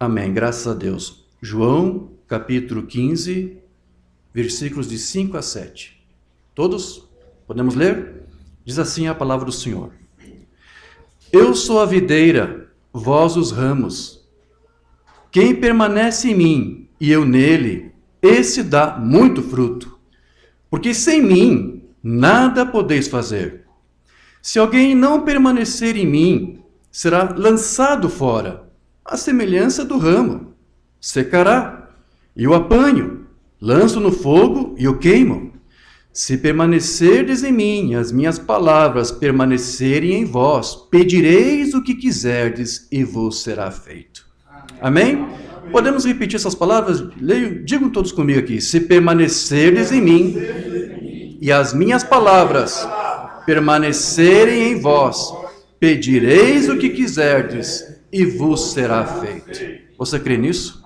Amém, graças a Deus. João, capítulo 15, versículos de 5 a 7. Todos? Podemos ler? Diz assim a palavra do Senhor. Eu sou a videira, vós os ramos. Quem permanece em mim e eu nele, esse dá muito fruto. Porque sem mim, nada podeis fazer. Se alguém não permanecer em mim, será lançado fora, à semelhança do ramo. Secará, e o apanho, lanço no fogo e o queimo. Se permanecerdes em mim, as minhas palavras permanecerem em vós, pedireis o que quiserdes e vos será feito. Amém? Podemos repetir essas palavras? Digam todos comigo aqui. Se permanecerdes em mim e as minhas palavras permanecerem em vós, pedireis o que quiserdes e vos será feito. Você crê nisso?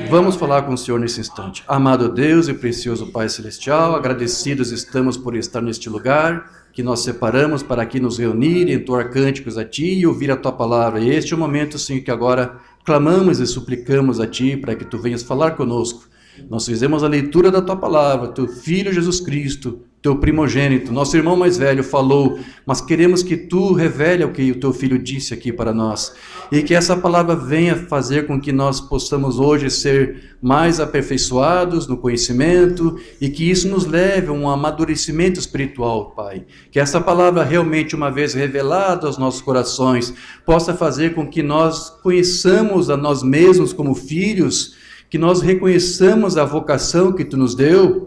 Vamos falar com o Senhor nesse instante. Amado Deus e precioso Pai Celestial, agradecidos estamos por estar neste lugar que nós separamos para aqui nos reunir, entoar cânticos a Ti e ouvir a Tua palavra. E este é o momento, Senhor, que agora clamamos e suplicamos a Ti para que Tu venhas falar conosco. Nós fizemos a leitura da Tua palavra, Teu Filho Jesus Cristo, Teu primogênito, nosso irmão mais velho falou, mas queremos que Tu revele o que o Teu Filho disse aqui para nós, e que essa palavra venha fazer com que nós possamos hoje ser mais aperfeiçoados no conhecimento, e que isso nos leve a um amadurecimento espiritual, Pai. Que essa palavra realmente, uma vez revelada aos nossos corações, possa fazer com que nós conheçamos a nós mesmos como filhos, que nós reconheçamos a vocação que Tu nos deu,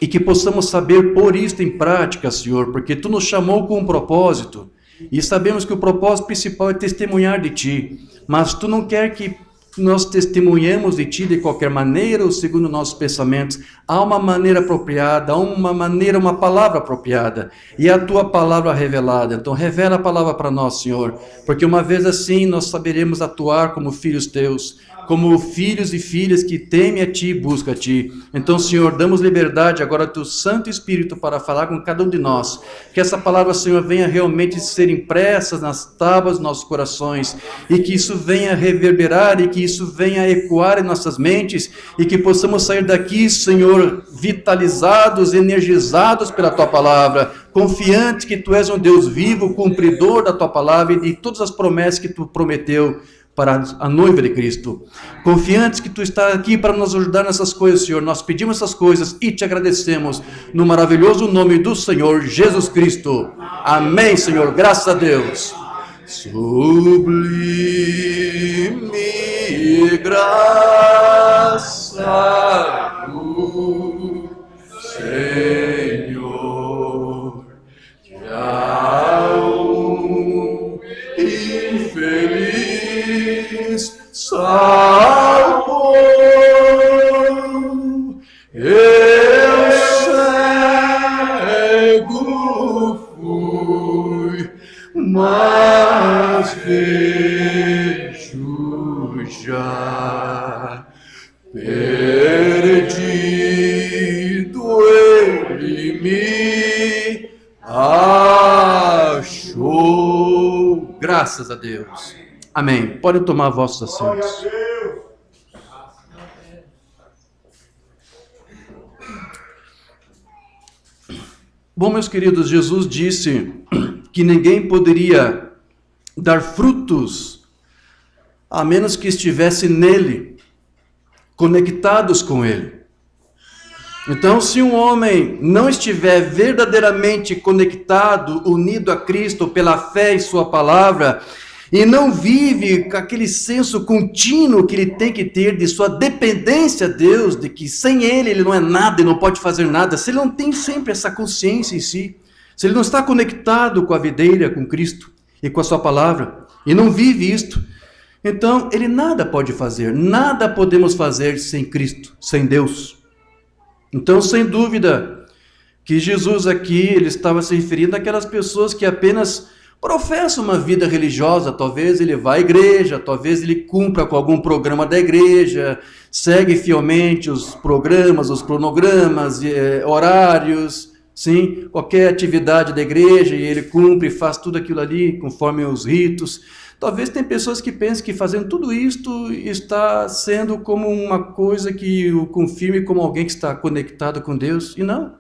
e que possamos saber pôr isto em prática, Senhor, porque Tu nos chamou com um propósito, e sabemos que o propósito principal é testemunhar de Ti, mas Tu não quer que nós testemunhemos de Ti de qualquer maneira ou segundo nossos pensamentos. Há uma maneira apropriada, há uma palavra apropriada, e a Tua palavra revelada. Então revela a palavra para nós, Senhor, porque uma vez assim nós saberemos atuar como filhos Teus, como filhos e filhas que temem a Ti e buscam a Ti. Então, Senhor, damos liberdade agora ao Teu Santo Espírito para falar com cada um de nós. Que essa palavra, Senhor, venha realmente ser impressa nas tábuas dos nossos corações, e que isso venha reverberar, e que isso venha ecoar em nossas mentes, e que possamos sair daqui, Senhor, vitalizados, energizados pela Tua palavra, confiantes que Tu és um Deus vivo, cumpridor da Tua palavra e de todas as promessas que Tu prometeu para a noiva de Cristo. Confiantes que Tu estás aqui para nos ajudar nessas coisas, Senhor. Nós pedimos essas coisas e Te agradecemos no maravilhoso nome do Senhor Jesus Cristo. Amém, Senhor. Graças a Deus. Sublime graça do Senhor, que ao infeliz salvou. Eu cego fui, mas vejo já. Perdido ele me achou. Graças a Deus. Amém. Podem tomar vossos assentos. Bom, meus queridos, Jesus disse que ninguém poderia dar frutos a menos que estivesse nele, conectados com ele. Então, se um homem não estiver verdadeiramente conectado, unido a Cristo pela fé em sua palavra, e não vive com aquele senso contínuo que ele tem que ter de sua dependência a Deus, de que sem ele não é nada e não pode fazer nada, se ele não tem sempre essa consciência em si, se ele não está conectado com a videira, com Cristo e com a sua palavra, e não vive isto, então ele nada pode fazer, nada podemos fazer sem Cristo, sem Deus. Então, sem dúvida, que Jesus aqui, ele estava se referindo àquelas pessoas que apenas professa uma vida religiosa, talvez ele vá à igreja, talvez ele cumpra com algum programa da igreja, segue fielmente os programas, os cronogramas, horários, Sim, qualquer atividade da igreja, e ele cumpre, faz tudo aquilo ali, conforme os ritos. Talvez tem pessoas que pensem que fazendo tudo isto está sendo como uma coisa que o confirme como alguém que está conectado com Deus. E não,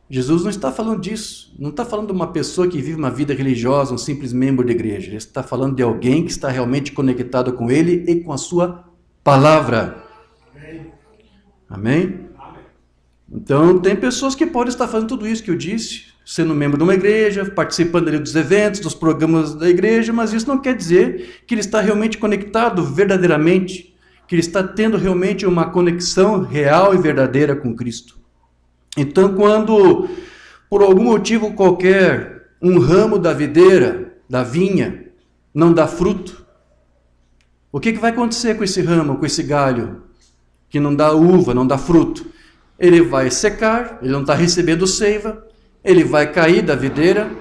Jesus não está falando disso. Não está falando de uma pessoa que vive uma vida religiosa, um simples membro da igreja. Ele está falando de alguém que está realmente conectado com Ele e com a sua palavra. Amém? Então, tem pessoas que podem estar fazendo tudo isso que eu disse, sendo membro de uma igreja, participando ali dos eventos, dos programas da igreja, mas isso não quer dizer que ele está realmente conectado verdadeiramente, que ele está tendo realmente uma conexão real e verdadeira com Cristo. Então, quando, por algum motivo qualquer, um ramo da videira, da vinha, não dá fruto, o que vai acontecer com esse ramo, com esse galho, que não dá uva, não dá fruto? Ele vai secar, ele não está recebendo seiva, ele vai cair da videira,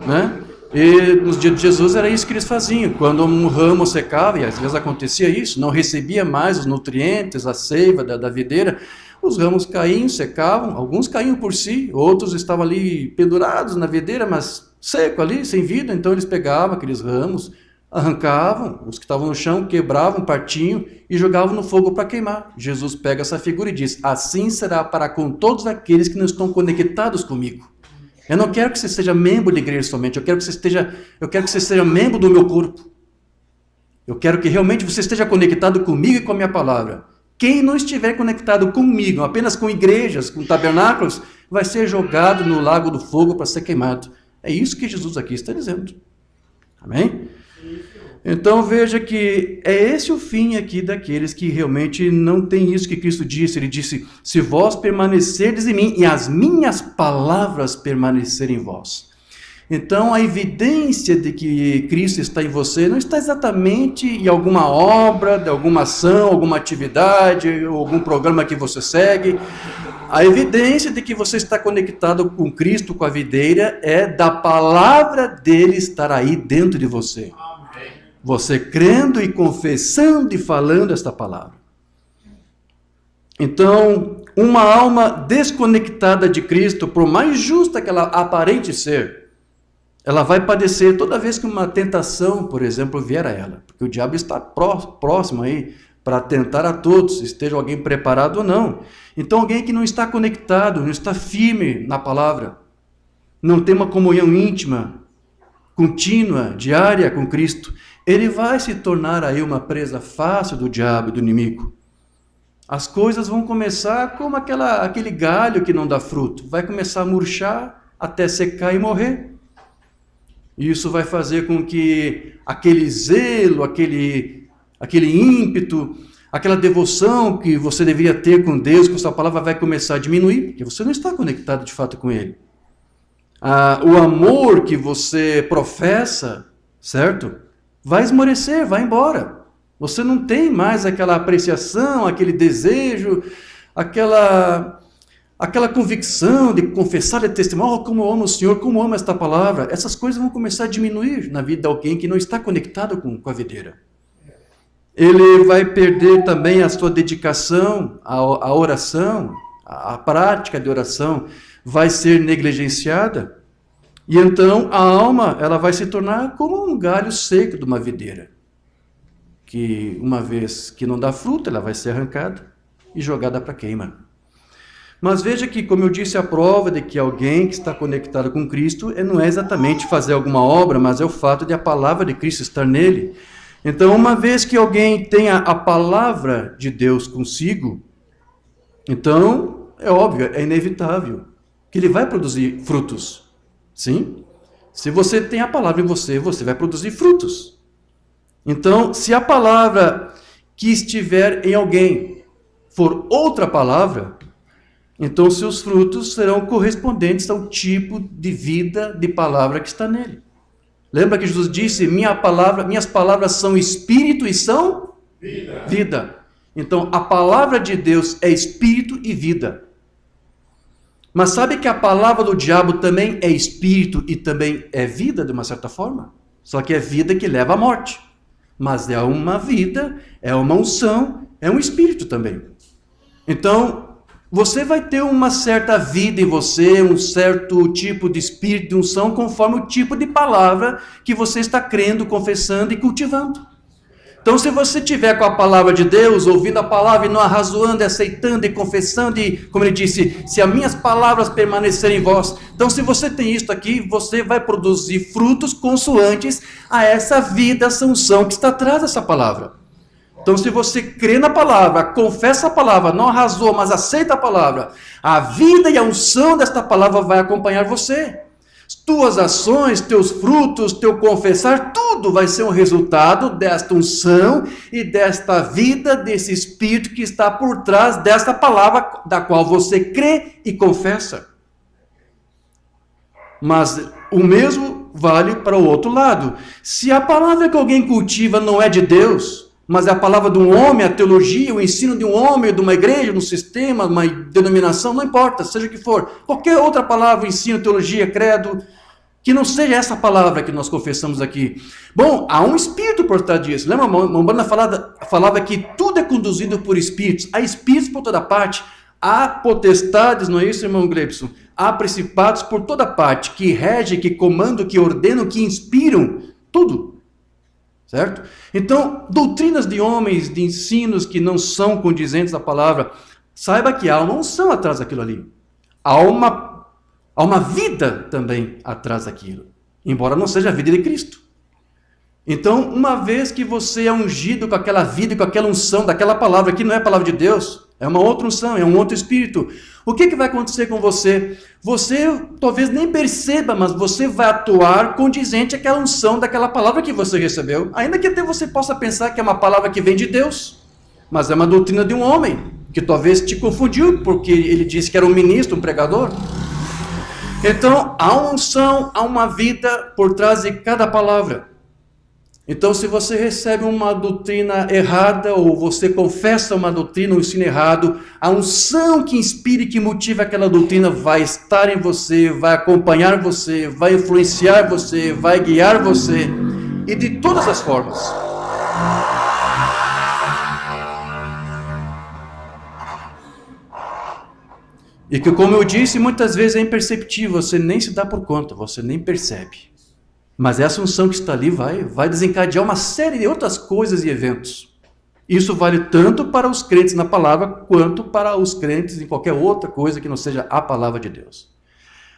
né? E nos dias de Jesus era isso que eles faziam. Quando um ramo secava, e às vezes acontecia isso, não recebia mais os nutrientes, a seiva da videira, os ramos caíam, secavam, alguns caíam por si, outros estavam ali pendurados na videira, mas seco ali, sem vida, então eles pegavam aqueles ramos, arrancavam, os que estavam no chão, quebravam, partiam e jogavam no fogo para queimar. Jesus pega essa figura e diz, assim será para com todos aqueles que não estão conectados comigo. Eu não quero que você seja membro da igreja somente, eu quero que você seja membro do meu corpo. Eu quero que realmente você esteja conectado comigo e com a minha palavra. Quem não estiver conectado comigo, apenas com igrejas, com tabernáculos, vai ser jogado no lago do fogo para ser queimado. É isso que Jesus aqui está dizendo. Amém? Então veja que é esse o fim aqui daqueles que realmente não tem isso que Cristo disse. Ele disse, se vós permanecerdes em mim e as minhas palavras permanecerem em vós. Então a evidência de que Cristo está em você não está exatamente em alguma obra, de alguma ação, alguma atividade, algum programa que você segue. A evidência de que você está conectado com Cristo, com a videira, é da palavra dele estar aí dentro de você. Você crendo e confessando e falando esta palavra. Então, uma alma desconectada de Cristo, por mais justa que ela aparente ser, ela vai padecer toda vez que uma tentação, por exemplo, vier a ela. Porque o diabo está próximo aí para tentar a todos, esteja alguém preparado ou não. Então, alguém que não está conectado, não está firme na palavra, não tem uma comunhão íntima, contínua, diária com Cristo, ele vai se tornar aí uma presa fácil do diabo e do inimigo. As coisas vão começar como aquele galho que não dá fruto. Vai começar a murchar até secar e morrer. Isso vai fazer com que aquele zelo, aquele ímpeto, aquela devoção que você deveria ter com Deus, com sua palavra, vai começar a diminuir, porque você não está conectado de fato com Ele. O amor que você professa, certo? Vai esmorecer, vai embora. Você não tem mais aquela apreciação, aquele desejo, aquela convicção de confessar, de testemunhar, oh, como eu amo o Senhor, como eu amo esta palavra. Essas coisas vão começar a diminuir na vida de alguém que não está conectado com a videira. Ele vai perder também a sua dedicação à oração, a prática de oração vai ser negligenciada. E então a alma ela vai se tornar como um galho seco de uma videira, que uma vez que não dá fruto, ela vai ser arrancada e jogada para queima. Mas veja que, como eu disse, a prova de que alguém que está conectado com Cristo não é exatamente fazer alguma obra, mas é o fato de a palavra de Cristo estar nele. Então, uma vez que alguém tenha a palavra de Deus consigo, então é óbvio, é inevitável que ele vai produzir frutos. Sim? Se você tem a palavra em você, você vai produzir frutos. Então, se a palavra que estiver em alguém for outra palavra, então seus frutos serão correspondentes ao tipo de vida, de palavra que está nele. Lembra que Jesus disse, minhas palavras são espírito e são vida. Então, a palavra de Deus é espírito e vida. Mas sabe que a palavra do diabo também é espírito e também é vida, de uma certa forma? Só que é vida que leva à morte. Mas é uma vida, é uma unção, é um espírito também. Então, Você vai ter uma certa vida em você, um certo tipo de espírito de unção, conforme o tipo de palavra que você está crendo, confessando e cultivando. Então, se você tiver com a palavra de Deus, ouvindo a palavra e não arrazoando, aceitando e confessando, e, como ele disse, se as minhas palavras permanecerem em vós, então se você tem isso aqui, você vai produzir frutos consoantes a essa vida, essa unção que está atrás dessa palavra. Então, se você crê na palavra, confessa a palavra, não arrasou, mas aceita a palavra, a vida e a unção desta palavra vai acompanhar você. Tuas ações, teus frutos, teu confessar, tudo vai ser um resultado desta unção e desta vida, desse Espírito que está por trás desta palavra da qual você crê e confessa. Mas o mesmo vale para o outro lado. Se a palavra que alguém cultiva não é de Deus, mas é a palavra de um homem, a teologia, o ensino de um homem, de uma igreja, de um sistema, uma denominação, não importa, seja o que for. Qualquer outra palavra, ensino, teologia, credo, que não seja essa palavra que nós confessamos aqui. Bom, há um espírito por trás disso. Lembra? Mombana falava que tudo é conduzido por espíritos. Há espíritos por toda parte. Há potestades, não é isso, irmão Gleibson? Há principados por toda parte, que regem, que comandam, que ordenam, que inspiram, tudo. Certo? Então, doutrinas de homens, de ensinos que não são condizentes à palavra, saiba que há uma unção atrás daquilo ali. Há uma vida também atrás daquilo, embora não seja a vida de Cristo. Então, uma vez que você é ungido com aquela vida, com aquela unção daquela palavra, que não é a palavra de Deus, é uma outra unção, é um outro espírito, o que vai acontecer com você? Você talvez nem perceba, mas você vai atuar condizente àquela unção daquela palavra que você recebeu, ainda que até você possa pensar que é uma palavra que vem de Deus, mas é uma doutrina de um homem, que talvez te confundiu, porque ele disse que era um ministro, um pregador. Então, há uma unção, há uma vida por trás de cada palavra. Então, se você recebe uma doutrina errada, ou você confessa uma doutrina, um ensino errado, a unção que inspira e que motiva aquela doutrina vai estar em você, vai acompanhar você, vai influenciar você, vai guiar você, e de todas as formas. E que, como eu disse, muitas vezes é imperceptível, você nem se dá por conta, você nem percebe. Mas essa unção que está ali vai desencadear uma série de outras coisas e eventos. Isso vale tanto para os crentes na palavra, quanto para os crentes em qualquer outra coisa que não seja a palavra de Deus.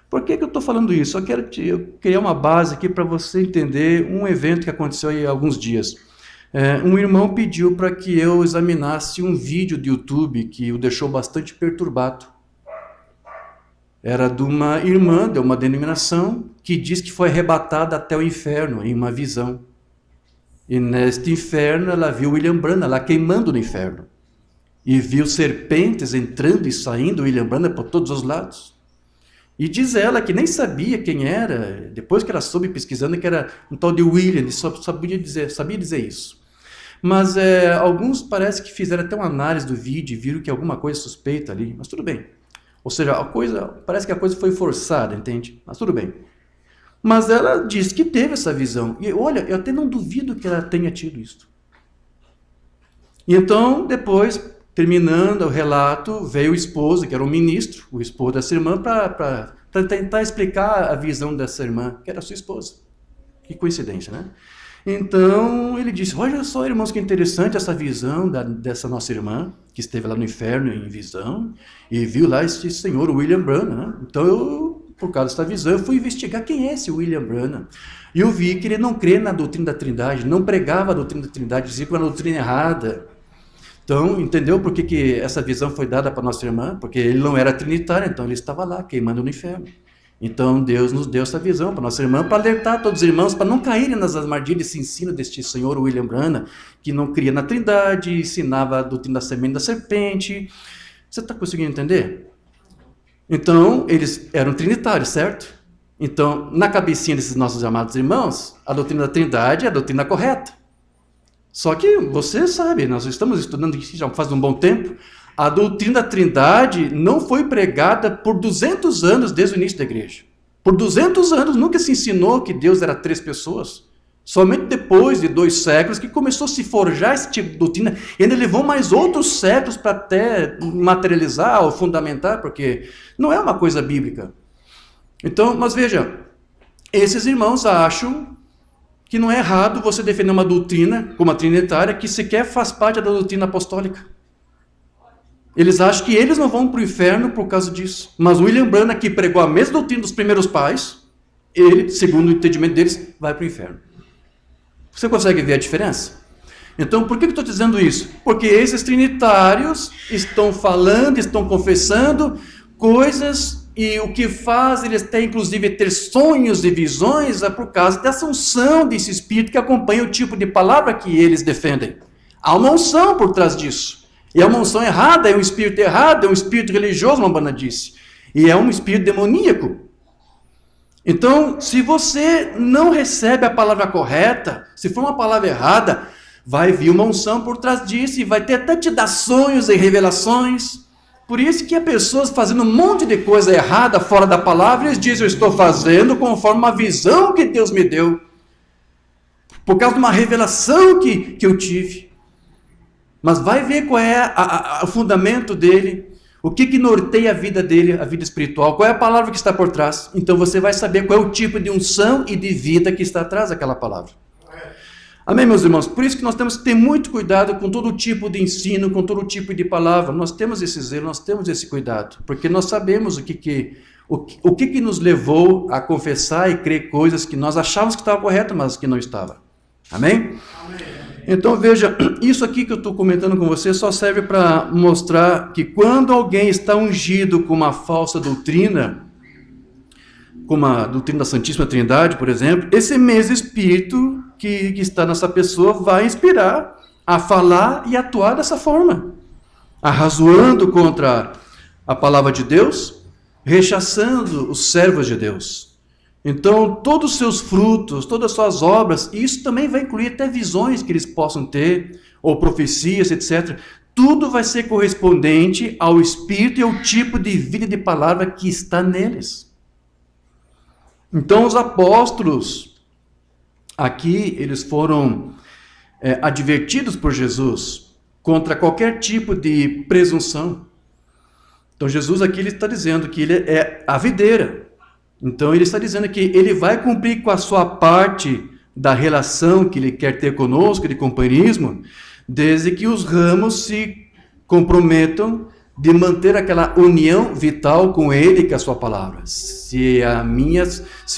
Por que eu estou falando isso? Eu criar uma base aqui para você entender um evento que aconteceu aí há alguns dias. Um irmão pediu para que eu examinasse um vídeo de YouTube que o deixou bastante perturbado. Era de uma irmã, de uma denominação, que diz que foi arrebatada até o inferno, em uma visão. E neste inferno ela viu William Branham lá queimando no inferno. E viu serpentes entrando e saindo, William Branham por todos os lados. E diz ela que nem sabia quem era, depois que ela soube pesquisando que era um tal de William, ele só sabia dizer isso. Mas alguns parece que fizeram até uma análise do vídeo e viram que alguma coisa suspeita ali, mas tudo bem. Ou seja, parece que a coisa foi forçada, entende? Mas tudo bem. Mas ela disse que teve essa visão. E olha, eu até não duvido que ela tenha tido isso. E então, depois, terminando o relato, veio o esposo, que era um ministro, o esposo dessa irmã, para tentar explicar a visão dessa irmã, que era sua esposa. Que coincidência, né? Então, ele disse, olha só, irmãos, que interessante essa visão dessa nossa irmã, que esteve lá no inferno em visão, e viu lá esse senhor, William Branham, né? Então, eu, por causa dessa visão, eu fui investigar quem é esse William Branham. E eu vi que ele não crê na doutrina da Trindade, não pregava a doutrina da Trindade, dizia que era uma doutrina errada. Então, entendeu por que essa visão foi dada para nossa irmã? Porque ele não era trinitário, então ele estava lá, queimando no inferno. Então Deus nos deu essa visão para nossa irmã, para alertar todos os irmãos, para não caírem nas armadilhas desse ensino deste senhor William Branham, que não cria na Trindade, ensinava a doutrina da semente da serpente. Você está conseguindo entender? Então, eles eram trinitários, certo? Então, na cabecinha desses nossos amados irmãos, a doutrina da Trindade é a doutrina correta. Só que, você sabe, nós estamos estudando isso já faz um bom tempo, a doutrina da Trindade não foi pregada por 200 anos desde o início da igreja. Por 200 anos nunca se ensinou que Deus era 3 pessoas. Somente depois de 2 séculos que começou a se forjar esse tipo de doutrina. E ainda levou mais outros séculos para até materializar ou fundamentar, porque não é uma coisa bíblica. Então, mas veja, esses irmãos acham que não é errado você defender uma doutrina, como a trinitária, que sequer faz parte da doutrina apostólica. Eles acham que eles não vão para o inferno por causa disso. Mas William Branham, que pregou a mesma doutrina dos primeiros pais, ele, segundo o entendimento deles, vai para o inferno. Você consegue ver a diferença? Então, por que eu estou dizendo isso? Porque esses trinitários estão falando, estão confessando coisas, e o que faz eles têm, inclusive, ter sonhos e visões é por causa dessa unção desse espírito que acompanha o tipo de palavra que eles defendem. Há uma unção por trás disso. E é uma unção errada, é um espírito errado, é um espírito religioso, Umbanda disse. E é um espírito demoníaco. Então, se você não recebe a palavra correta, se for uma palavra errada, vai vir uma unção por trás disso e vai ter até te dar sonhos e revelações. Por isso que há pessoas fazendo um monte de coisa errada fora da palavra, e eles dizem, eu estou fazendo conforme uma visão que Deus me deu, por causa de uma revelação que eu tive. Mas vai ver qual é o fundamento dele, o que norteia a vida dele, a vida espiritual, qual é a palavra que está por trás. Então você vai saber qual é o tipo de unção e de vida que está atrás daquela palavra. Amém, meus irmãos? Por isso que nós temos que ter muito cuidado com todo tipo de ensino, com todo tipo de palavra. Nós temos esse zelo, nós temos esse cuidado, porque nós sabemos o que nos levou a confessar e crer coisas que nós achávamos que estavam corretas, mas que não estavam. Amém? Amém. Então veja, isso aqui que eu estou comentando com você só serve para mostrar que quando alguém está ungido com uma falsa doutrina, como a doutrina da Santíssima Trindade, por exemplo, esse mesmo espírito que está nessa pessoa vai inspirar a falar e atuar dessa forma, arrazoando contra a palavra de Deus, rechaçando os servos de Deus. Então, todos os seus frutos, todas as suas obras, isso também vai incluir até visões que eles possam ter, ou profecias, etc. Tudo vai ser correspondente ao espírito e ao tipo de vida de palavra que está neles. Então, os apóstolos, aqui, eles foram advertidos por Jesus contra qualquer tipo de presunção. Então, Jesus aqui ele está dizendo que ele é a videira. Então, ele está dizendo que ele vai cumprir com a sua parte da relação que ele quer ter conosco, de companheirismo, desde que os ramos se comprometam de manter aquela união vital com ele e com a sua palavra. Se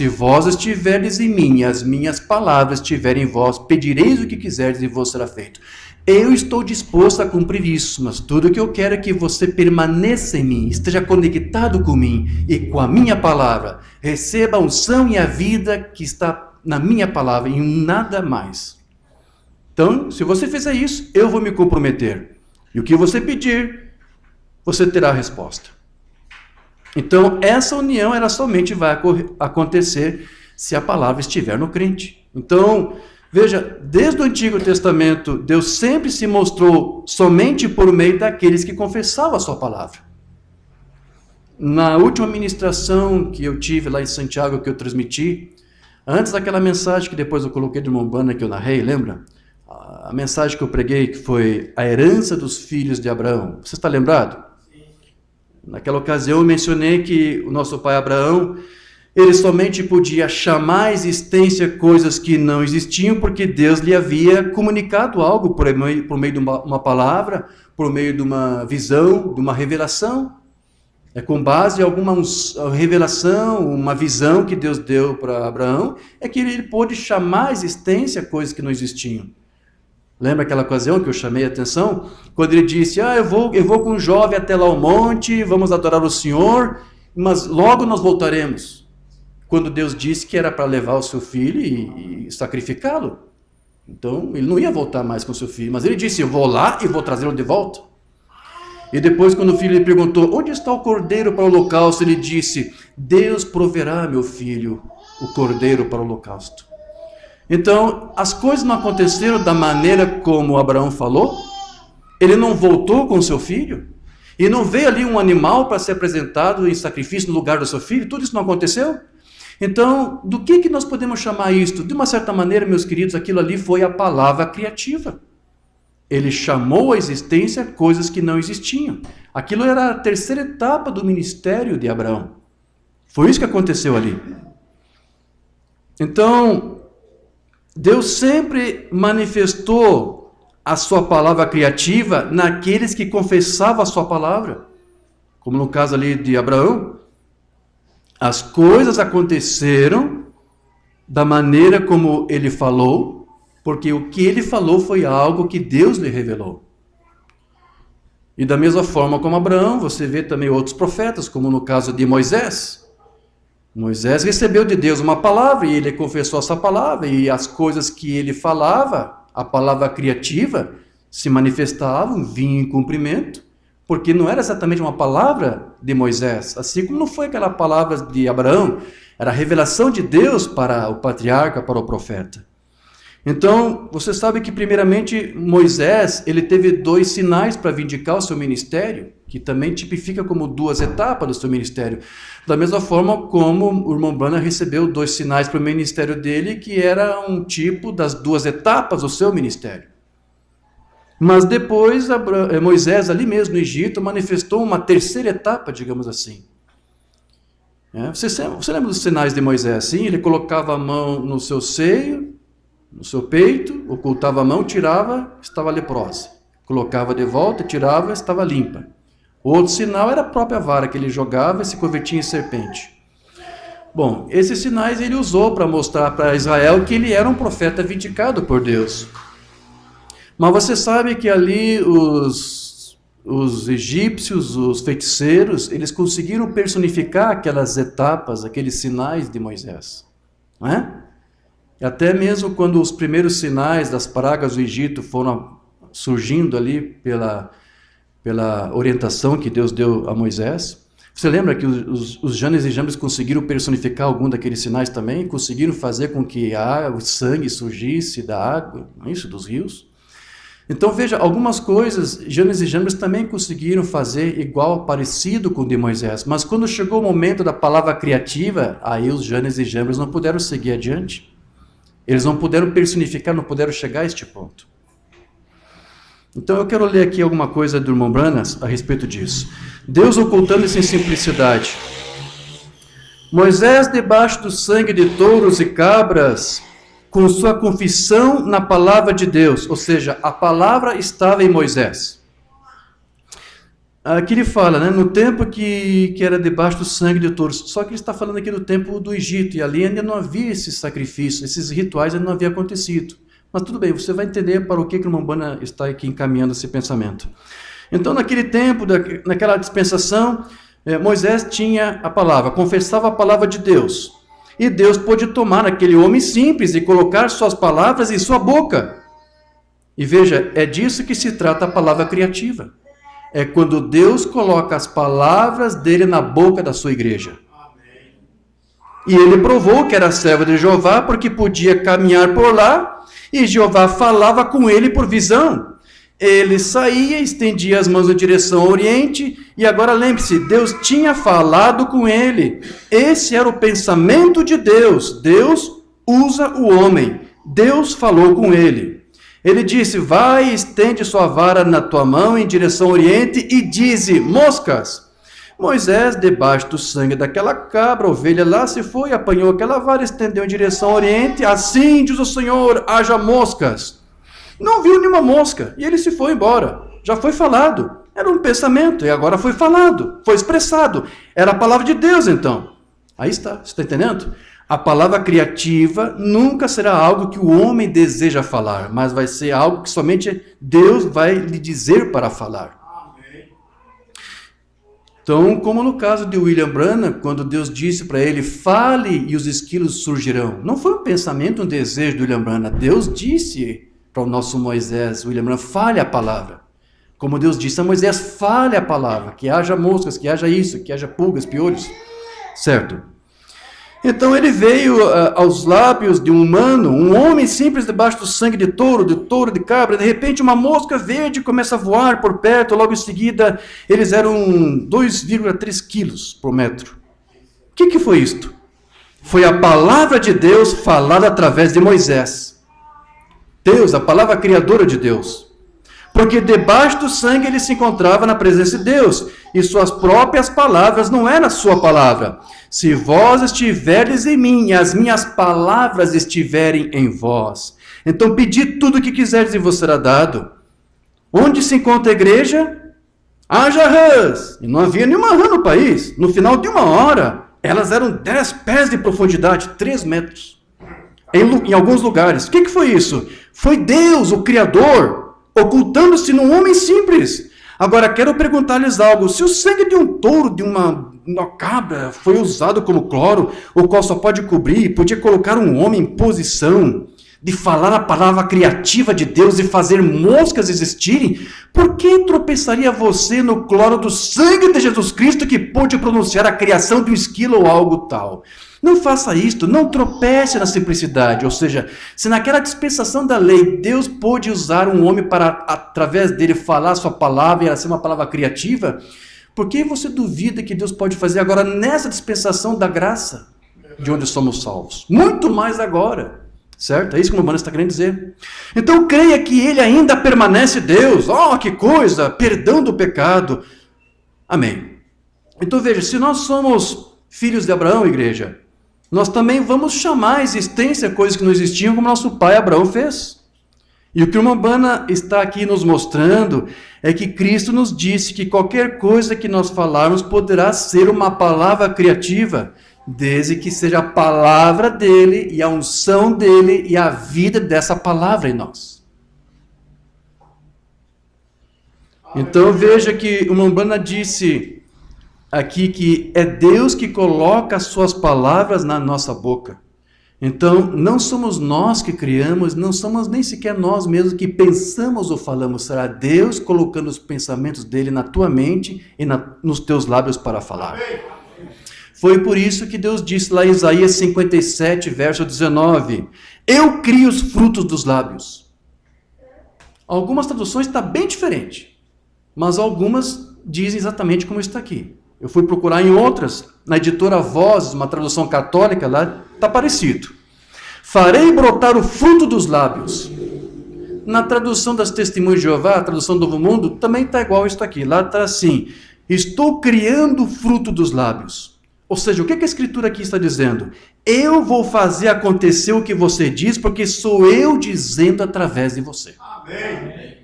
vós estiverdes em mim, as minhas palavras estiverem em vós, pedireis o que quiserdes e vos será feito. Eu estou disposto a cumprir isso, mas tudo que eu quero é que você permaneça em mim, esteja conectado com mim e com a minha palavra. Receba a unção e a vida que está na minha palavra e em nada mais. Então, se você fizer isso, eu vou me comprometer. E o que você pedir, você terá a resposta. Então, essa união ela somente vai acontecer se a palavra estiver no crente. Então, veja, desde o Antigo Testamento, Deus sempre se mostrou somente por meio daqueles que confessavam a sua palavra. Na última ministração que eu tive lá em Santiago, que eu transmiti, antes daquela mensagem que depois eu coloquei de uma Umbanda que eu narrei, lembra? A mensagem que eu preguei, que foi a herança dos filhos de Abraão. Você está lembrado? Sim. Naquela ocasião eu mencionei que o nosso pai Abraão, ele somente podia chamar à existência coisas que não existiam, porque Deus lhe havia comunicado algo por meio de uma palavra, por meio de uma visão, de uma revelação. É com base em alguma revelação, uma visão que Deus deu para Abraão, é que ele pôde chamar à existência coisas que não existiam. Lembra aquela ocasião que eu chamei a atenção? Quando ele disse, eu vou com um jovem até lá ao monte, vamos adorar o Senhor, mas logo nós voltaremos. Quando Deus disse que era para levar o seu filho e sacrificá-lo. Então, ele não ia voltar mais com o seu filho, mas ele disse, eu vou lá e vou trazê-lo de volta. E depois, quando o filho lhe perguntou, onde está o cordeiro para o holocausto? Ele disse, Deus proverá, meu filho, o cordeiro para o holocausto. Então, as coisas não aconteceram da maneira como Abraão falou. Ele não voltou com o seu filho. E não veio ali um animal para ser apresentado em sacrifício no lugar do seu filho. Tudo isso não aconteceu. Então, do que nós podemos chamar isto? De uma certa maneira, meus queridos, aquilo ali foi a palavra criativa. Ele chamou à existência coisas que não existiam. Aquilo era a terceira etapa do ministério de Abraão. Foi isso que aconteceu ali. Então, Deus sempre manifestou a sua palavra criativa naqueles que confessavam a sua palavra. Como no caso ali de Abraão, as coisas aconteceram da maneira como ele falou, porque o que ele falou foi algo que Deus lhe revelou. E da mesma forma como Abraão, você vê também outros profetas, como no caso de Moisés. Moisés recebeu de Deus uma palavra e ele confessou essa palavra, e as coisas que ele falava, a palavra criativa, se manifestavam, vinham em cumprimento, porque não era exatamente uma palavra de Moisés, assim como não foi aquela palavra de Abraão, era a revelação de Deus para o patriarca, para o profeta. Então, você sabe que primeiramente Moisés, ele teve 2 sinais para vindicar o seu ministério, que também tipifica como 2 etapas do seu ministério. Da mesma forma como o irmão Branham recebeu 2 sinais para o ministério dele, que era um tipo das 2 etapas do seu ministério. Mas depois Moisés, ali mesmo no Egito, manifestou uma terceira etapa, digamos assim. Você lembra dos sinais de Moisés? Sim, ele colocava a mão no seu seio, no seu peito, ocultava a mão, tirava, estava leprosa. Colocava de volta, tirava, estava limpa. O outro sinal era a própria vara que ele jogava e se convertia em serpente. Bom, esses sinais ele usou para mostrar para Israel que ele era um profeta vindicado por Deus. Mas você sabe que ali os egípcios, os feiticeiros, eles conseguiram personificar aquelas etapas, aqueles sinais de Moisés. Não é? E até mesmo quando os primeiros sinais das pragas do Egito foram surgindo ali pela orientação que Deus deu a Moisés, você lembra que os Janes e Jambres conseguiram personificar algum daqueles sinais também? Conseguiram fazer com que o sangue surgisse da água, não é isso, dos rios? Então veja, algumas coisas Janes e Jambres também conseguiram fazer igual, parecido com o de Moisés, mas quando chegou o momento da palavra criativa, aí os Janes e Jambres não puderam seguir adiante. Eles não puderam personificar, não puderam chegar a este ponto. Então eu quero ler aqui alguma coisa do irmão Branham a respeito disso. Deus ocultando-se em simplicidade. Moisés, debaixo do sangue de touros e cabras, com sua confissão na palavra de Deus, ou seja, a palavra estava em Moisés. Aqui ele fala, né, no tempo que era debaixo do sangue de touros, só que ele está falando aqui do tempo do Egito, e ali ainda não havia esse sacrifício, esses rituais ainda não haviam acontecido. Mas tudo bem, você vai entender para o que o irmão Branham está aqui encaminhando esse pensamento. Então, naquele tempo, naquela dispensação, Moisés tinha a palavra, confessava a palavra de Deus. E Deus pôde tomar aquele homem simples e colocar suas palavras em sua boca. E veja, é disso que se trata a palavra criativa. É quando Deus coloca as palavras dele na boca da sua igreja. E ele provou que era servo de Jeová porque podia caminhar por lá e Jeová falava com ele por visão. Ele saía, estendia as mãos em direção ao oriente e agora lembre-se, Deus tinha falado com ele. Esse era o pensamento de Deus. Deus usa o homem. Deus falou com ele. Ele disse, vai, estende sua vara na tua mão em direção ao oriente e dize, moscas. Moisés, debaixo do sangue daquela cabra, ovelha, lá se foi, apanhou aquela vara, estendeu em direção ao oriente, assim diz o Senhor, haja moscas. Não viu nenhuma mosca, e ele se foi embora. Já foi falado, era um pensamento, e agora foi falado, foi expressado. Era a palavra de Deus, então. Aí está, você está entendendo? A palavra criativa nunca será algo que o homem deseja falar, mas vai ser algo que somente Deus vai lhe dizer para falar. Então, como no caso de William Branham, quando Deus disse para ele, fale e os esquilos surgirão. Não foi um pensamento, um desejo de William Branham. Deus disse para o nosso Moisés, William Branham, fale a palavra. Como Deus disse a Moisés, fale a palavra, que haja moscas, que haja isso, que haja pulgas, piolhos. Certo? Então ele veio aos lábios de um humano, um homem simples debaixo do sangue de touro, de cabra. De repente uma mosca verde começa a voar por perto, logo em seguida eles eram 2,3 quilos por metro. O que foi isto? Foi a palavra de Deus falada através de Moisés. Deus, a palavra criadora de Deus. Porque debaixo do sangue ele se encontrava na presença de Deus, e suas próprias palavras não eram a sua palavra. Se vós estiverdes em mim, e as minhas palavras estiverem em vós, então pedi tudo o que quiserdes e vos será dado. Onde se encontra a igreja? Haja rãs. E não havia nenhuma rã no país. No final de 1 hora, elas eram 10 pés de profundidade, 3 metros. Em alguns lugares. O que foi isso? Foi Deus, o Criador, ocultando-se num homem simples. Agora, quero perguntar-lhes algo. Se o sangue de um touro, de uma cabra, foi usado como cloro, o qual só pode cobrir, podia colocar um homem em posição de falar a palavra criativa de Deus e fazer moscas existirem, por que tropeçaria você no cloro do sangue de Jesus Cristo que pôde pronunciar a criação de um esquilo ou algo tal? Não faça isto, não tropece na simplicidade. Ou seja, se naquela dispensação da lei Deus pôde usar um homem para, através dele, falar a sua palavra e ela ser uma palavra criativa, por que você duvida que Deus pode fazer agora nessa dispensação da graça, de onde somos salvos? Muito mais agora. Certo? É isso que o Umbanda está querendo dizer. Então creia que ele ainda permanece Deus. Oh, que coisa! Perdão do pecado. Amém. Então veja, se nós somos filhos de Abraão, igreja, nós também vamos chamar a existência coisas que não existiam, como nosso pai Abraão fez. E o que o Umbanda está aqui nos mostrando é que Cristo nos disse que qualquer coisa que nós falarmos poderá ser uma palavra criativa, desde que seja a palavra dele e a unção dele e a vida dessa palavra em nós. Então veja que o Umbanda disse aqui que é Deus que coloca as suas palavras na nossa boca. Então não somos nós que criamos, não somos nem sequer nós mesmos que pensamos ou falamos. Será Deus colocando os pensamentos dele na tua mente e nos teus lábios para falar. Foi por isso que Deus disse lá em Isaías 57, verso 19, eu crio os frutos dos lábios. Algumas traduções está bem diferente, mas algumas dizem exatamente como está aqui. Eu fui procurar em outras, na editora Vozes, uma tradução católica, lá está parecido. Farei brotar o fruto dos lábios. Na tradução das Testemunhas de Jeová, a tradução do Novo Mundo, também está igual isso aqui. Lá está assim, estou criando o fruto dos lábios. Ou seja, o que a Escritura aqui está dizendo? Eu vou fazer acontecer o que você diz, porque sou eu dizendo através de você. Amém.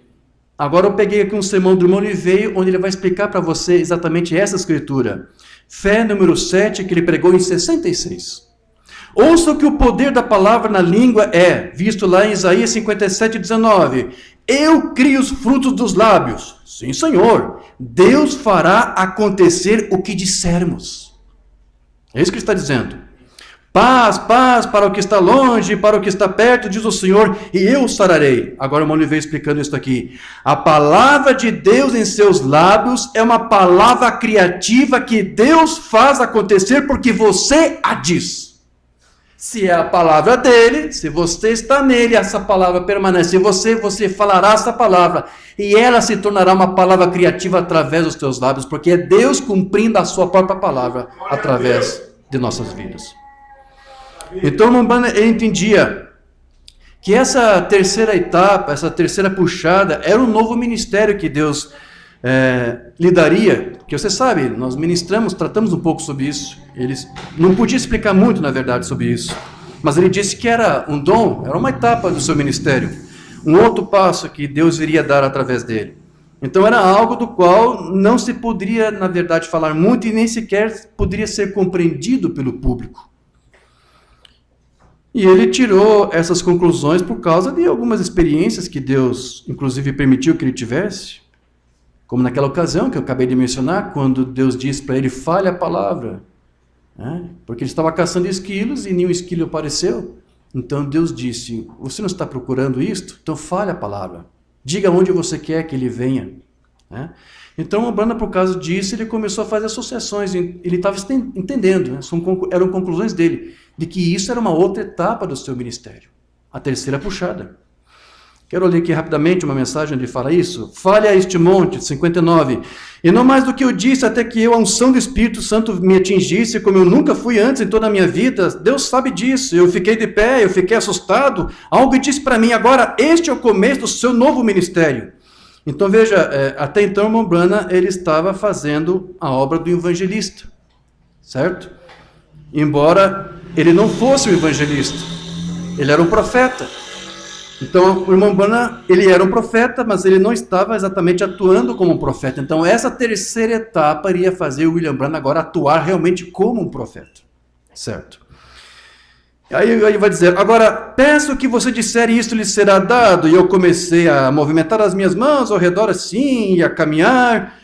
Agora eu peguei aqui um sermão do irmão Oliveira, onde ele vai explicar para você exatamente essa Escritura. Fé número 7, que ele pregou em 66. Ouça que o poder da palavra na língua é, visto lá em Isaías 57, 19. Eu crio os frutos dos lábios. Sim, Senhor. Deus fará acontecer o que dissermos. É isso que ele está dizendo. Paz, paz para o que está longe, para o que está perto, diz o Senhor, e eu sararei. Agora o irmão Oliveira explicando isso aqui. A palavra de Deus em seus lábios é uma palavra criativa que Deus faz acontecer porque você a diz. Se é a palavra dele, se você está nele, essa palavra permanece em você, você falará essa palavra. E ela se tornará uma palavra criativa através dos teus lábios, porque é Deus cumprindo a sua própria palavra através de nossas vidas. Então o Umbanda entendia que essa terceira etapa, essa terceira puxada, era um novo ministério que Deus lhe daria, que você sabe, nós ministramos, tratamos um pouco sobre isso. Ele não podia explicar muito, na verdade, sobre isso, mas ele disse que era um dom, era uma etapa do seu ministério, um outro passo que Deus iria dar através dele. Então era algo do qual não se poderia, na verdade, falar muito e nem sequer poderia ser compreendido pelo público. E ele tirou essas conclusões por causa de algumas experiências que Deus, inclusive, permitiu que ele tivesse. Como naquela ocasião que eu acabei de mencionar, quando Deus disse para ele, fale a palavra. Porque ele estava caçando esquilos e nenhum esquilo apareceu. Então Deus disse, você não está procurando isto? Então fale a palavra. Diga onde você quer que ele venha. Então o Umbanda, por causa disso, ele começou a fazer associações. Ele estava entendendo, eram conclusões dele, de que isso era uma outra etapa do seu ministério. A terceira puxada. Quero ler aqui rapidamente uma mensagem onde fala isso. Fale a este monte, 59. E não mais do que eu disse, até que a unção do Espírito Santo me atingisse, como eu nunca fui antes em toda a minha vida. Deus sabe disso. Eu fiquei de pé, eu fiquei assustado. Algo disse para mim, agora este é o começo do seu novo ministério. Então veja, até então o irmão Branham, ele estava fazendo a obra do evangelista. Certo? Embora ele não fosse um evangelista. Ele era um profeta. Então, o irmão Branham, ele era um profeta, mas ele não estava exatamente atuando como um profeta. Então, essa terceira etapa iria fazer o William Branham agora atuar realmente como um profeta. Certo? Aí vai dizer, agora, peço que você disser e isto lhe será dado. E eu comecei a movimentar as minhas mãos ao redor assim, e a caminhar.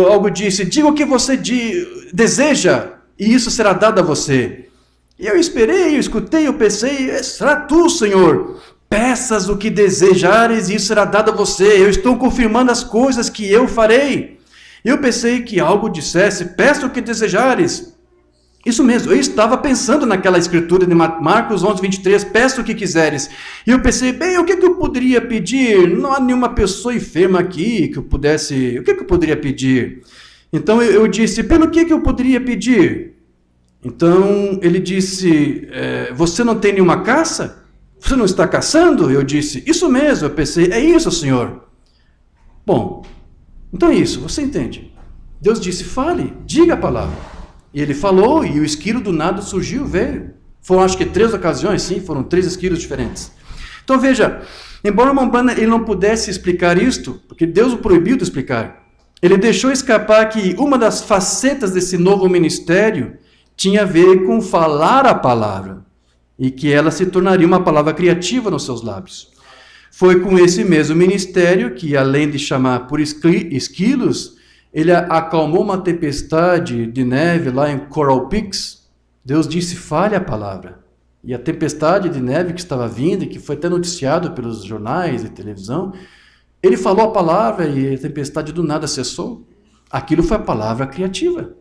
Algo disse, diga o que você deseja, e isso será dado a você. E eu esperei, eu escutei, eu pensei, será tu, Senhor? Peças o que desejares e isso será dado a você. Eu estou confirmando as coisas que eu farei. Eu pensei que algo dissesse, peça o que desejares. Isso mesmo, eu estava pensando naquela escritura de Marcos 11, 23, peça o que quiseres. E eu pensei, bem, o que eu poderia pedir? Não há nenhuma pessoa enferma aqui que eu pudesse... O que eu poderia pedir? Então eu disse, pelo que eu poderia pedir? Então ele disse, você não tem nenhuma caça? Você não está caçando? Eu disse, isso mesmo. Eu pensei, é isso, Senhor. Bom, então é isso, você entende. Deus disse, fale, diga a palavra. E ele falou, e o esquilo do nada surgiu, veio. Foram acho que 3 ocasiões, sim, foram 3 esquilos diferentes. Então veja, embora o irmão Branham ele não pudesse explicar isto, porque Deus o proibiu de explicar, ele deixou escapar que uma das facetas desse novo ministério tinha a ver com falar a palavra, e que ela se tornaria uma palavra criativa nos seus lábios. Foi com esse mesmo ministério que, além de chamar por esquilos, ele acalmou uma tempestade de neve lá em Coral Peaks. Deus disse, fale a palavra. E a tempestade de neve que estava vindo, e que foi até noticiado pelos jornais e televisão, ele falou a palavra e a tempestade do nada cessou. Aquilo foi a palavra criativa.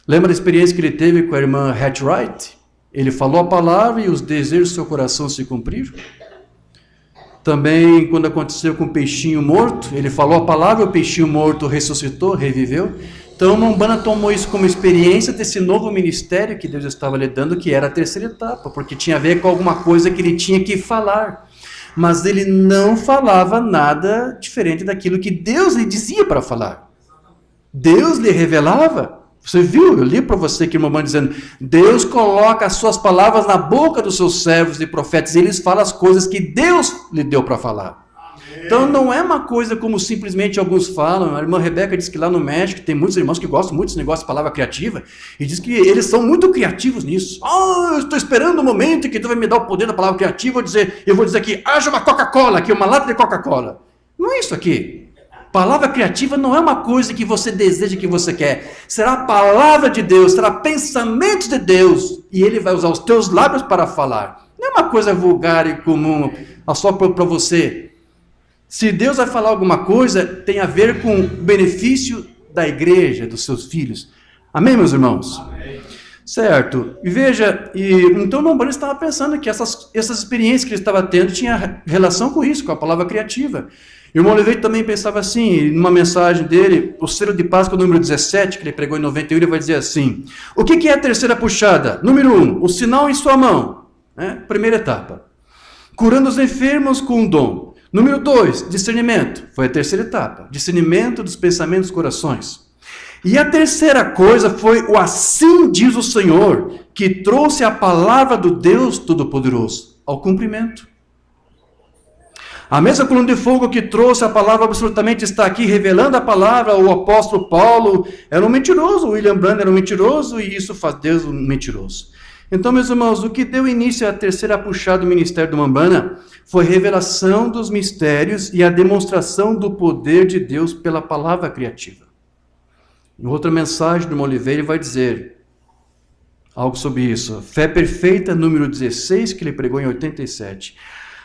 Lembra da experiência que ele teve com a irmã Hatwright? Ele falou a palavra e os desejos do seu coração se cumpriram. Também, quando aconteceu com o peixinho morto, ele falou a palavra, o peixinho morto ressuscitou, reviveu. Então, o Branham tomou isso como experiência desse novo ministério que Deus estava lhe dando, que era a terceira etapa, porque tinha a ver com alguma coisa que ele tinha que falar. Mas ele não falava nada diferente daquilo que Deus lhe dizia para falar. Deus lhe revelava. Você viu? Eu li para você aqui, irmão, dizendo, Deus coloca as suas palavras na boca dos seus servos e profetas, e eles falam as coisas que Deus lhe deu para falar. Amém. Então não é uma coisa como simplesmente alguns falam. A irmã Rebeca disse que lá no México tem muitos irmãos que gostam muito desse negócio de palavra criativa, e diz que eles são muito criativos nisso. Eu estou esperando o momento em que Deus vai me dar o poder da palavra criativa, eu vou dizer aqui, haja uma Coca-Cola aqui, uma lata de Coca-Cola. Não é isso aqui. Palavra criativa não é uma coisa que você deseja, que você quer. Será a palavra de Deus, será pensamentos de Deus. E Ele vai usar os teus lábios para falar. Não é uma coisa vulgar e comum, só para você. Se Deus vai falar alguma coisa, tem a ver com o benefício da igreja, dos seus filhos. Amém, meus irmãos? Amém. Certo. E veja, então o irmão Branham estava pensando que essas experiências que ele estava tendo tinham relação com isso, com a palavra criativa. E o irmão Oliveira também pensava assim, numa mensagem dele, o selo de Páscoa número 17, que ele pregou em 91, ele vai dizer assim, o que é a terceira puxada? Número 1, o sinal em sua mão, primeira etapa. Curando os enfermos com um dom. Número 2, discernimento, foi a terceira etapa, discernimento dos pensamentos dos corações. E a terceira coisa foi o assim diz o Senhor, que trouxe a palavra do Deus Todo-Poderoso ao cumprimento. A mesma coluna de fogo que trouxe a palavra absolutamente está aqui revelando a palavra. O apóstolo Paulo era um mentiroso, o William Branham era um mentiroso, e isso faz Deus um mentiroso. Então, meus irmãos, o que deu início à terceira puxada do ministério do irmão Branham foi a revelação dos mistérios e a demonstração do poder de Deus pela palavra criativa. Em outra mensagem do irmão Oliveira, ele vai dizer algo sobre isso. Fé perfeita, número 16, que ele pregou em 87.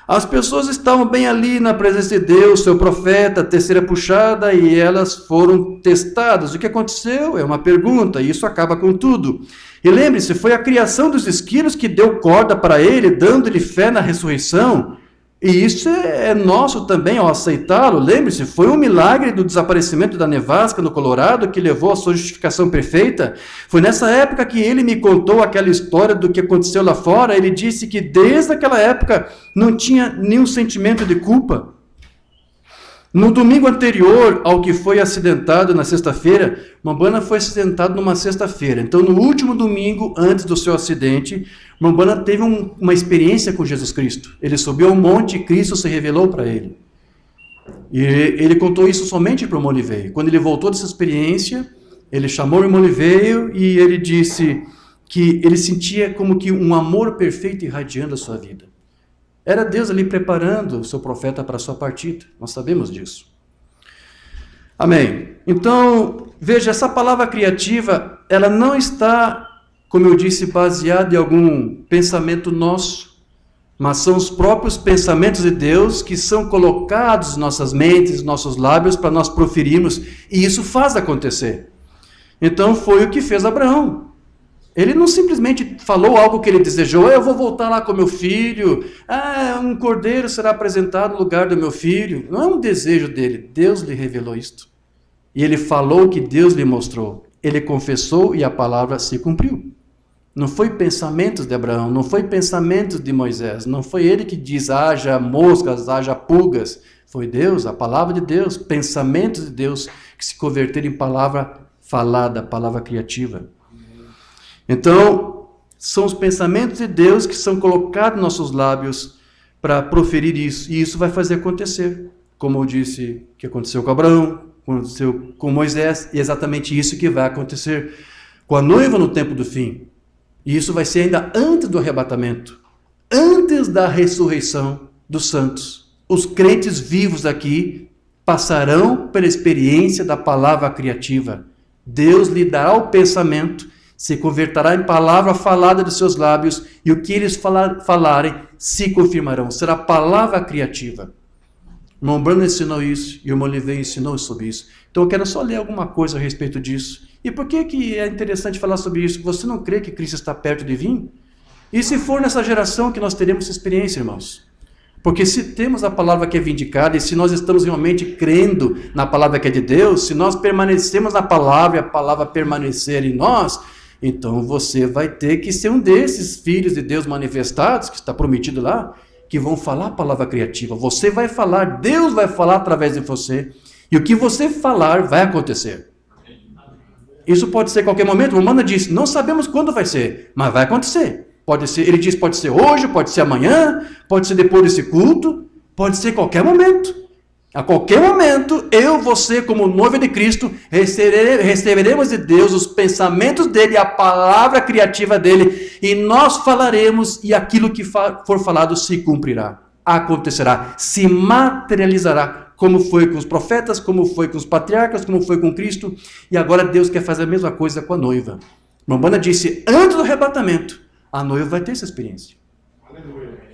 As pessoas estavam bem ali na presença de Deus, seu profeta, terceira puxada, e elas foram testadas. O que aconteceu? É uma pergunta, e isso acaba com tudo. E lembre-se, foi a criação dos esquilos que deu corda para ele, dando-lhe fé na ressurreição. E isso é nosso também ao aceitá-lo. Lembre-se, foi um milagre do desaparecimento da nevasca no Colorado que levou à sua justificação perfeita. Foi nessa época que ele me contou aquela história do que aconteceu lá fora. Ele disse que desde aquela época não tinha nenhum sentimento de culpa. No domingo anterior ao que foi acidentado na sexta-feira, Mambana foi acidentado numa sexta-feira. Então, no último domingo, antes do seu acidente, Mambana teve uma experiência com Jesus Cristo. Ele subiu ao monte e Cristo se revelou para ele. E ele contou isso somente para o Moliveio. Quando ele voltou dessa experiência, ele chamou o Moliveio e ele disse que ele sentia como que um amor perfeito irradiando a sua vida. Era Deus ali preparando o seu profeta para a sua partida. Nós sabemos disso. Amém. Então, veja, essa palavra criativa, ela não está, como eu disse, baseada em algum pensamento nosso, mas são os próprios pensamentos de Deus que são colocados em nossas mentes, nossos lábios, para nós proferirmos, e isso faz acontecer. Então, foi o que fez Abraão. Ele não simplesmente falou algo que ele desejou, eu vou voltar lá com meu filho, um cordeiro será apresentado no lugar do meu filho. Não é um desejo dele, Deus lhe revelou isto. E ele falou o que Deus lhe mostrou. Ele confessou e a palavra se cumpriu. Não foi pensamentos de Abraão, não foi pensamentos de Moisés, não foi ele que diz, haja moscas, haja pulgas. Foi Deus, a palavra de Deus, pensamentos de Deus que se converteram em palavra falada, palavra criativa. Então, são os pensamentos de Deus que são colocados nos nossos lábios para proferir isso. E isso vai fazer acontecer. Como eu disse que aconteceu com Abraão, aconteceu com Moisés, e é exatamente isso que vai acontecer com a noiva no tempo do fim. E isso vai ser ainda antes do arrebatamento, antes da ressurreição dos santos. Os crentes vivos aqui passarão pela experiência da palavra criativa. Deus lhe dará o pensamento, se converterá em palavra falada de seus lábios, e o que eles falarem se confirmarão. Será palavra criativa. O irmão Branham ensinou isso, e o irmão Oliveira ensinou sobre isso. Então eu quero só ler alguma coisa a respeito disso. E por que é interessante falar sobre isso? Você não crê que Cristo está perto de vir? E se for nessa geração que nós teremos essa experiência, irmãos? Porque se temos a palavra que é vindicada, e se nós estamos realmente crendo na palavra que é de Deus, se nós permanecemos na palavra e a palavra permanecer em nós, então você vai ter que ser um desses filhos de Deus manifestados, que está prometido lá, que vão falar a palavra criativa. Você vai falar, Deus vai falar através de você, e o que você falar vai acontecer. Isso pode ser a qualquer momento. O Romana disse, não sabemos quando vai ser, mas vai acontecer. Pode ser, ele diz, pode ser hoje, pode ser amanhã, pode ser depois desse culto, pode ser a qualquer momento. A qualquer momento, eu, você, como noiva de Cristo, receberemos de Deus os pensamentos dele, a palavra criativa dele, e nós falaremos, e aquilo que for falado se cumprirá, acontecerá, se materializará, como foi com os profetas, como foi com os patriarcas, como foi com Cristo, e agora Deus quer fazer a mesma coisa com a noiva. Mambana disse, antes do arrebatamento, a noiva vai ter essa experiência. Aleluia.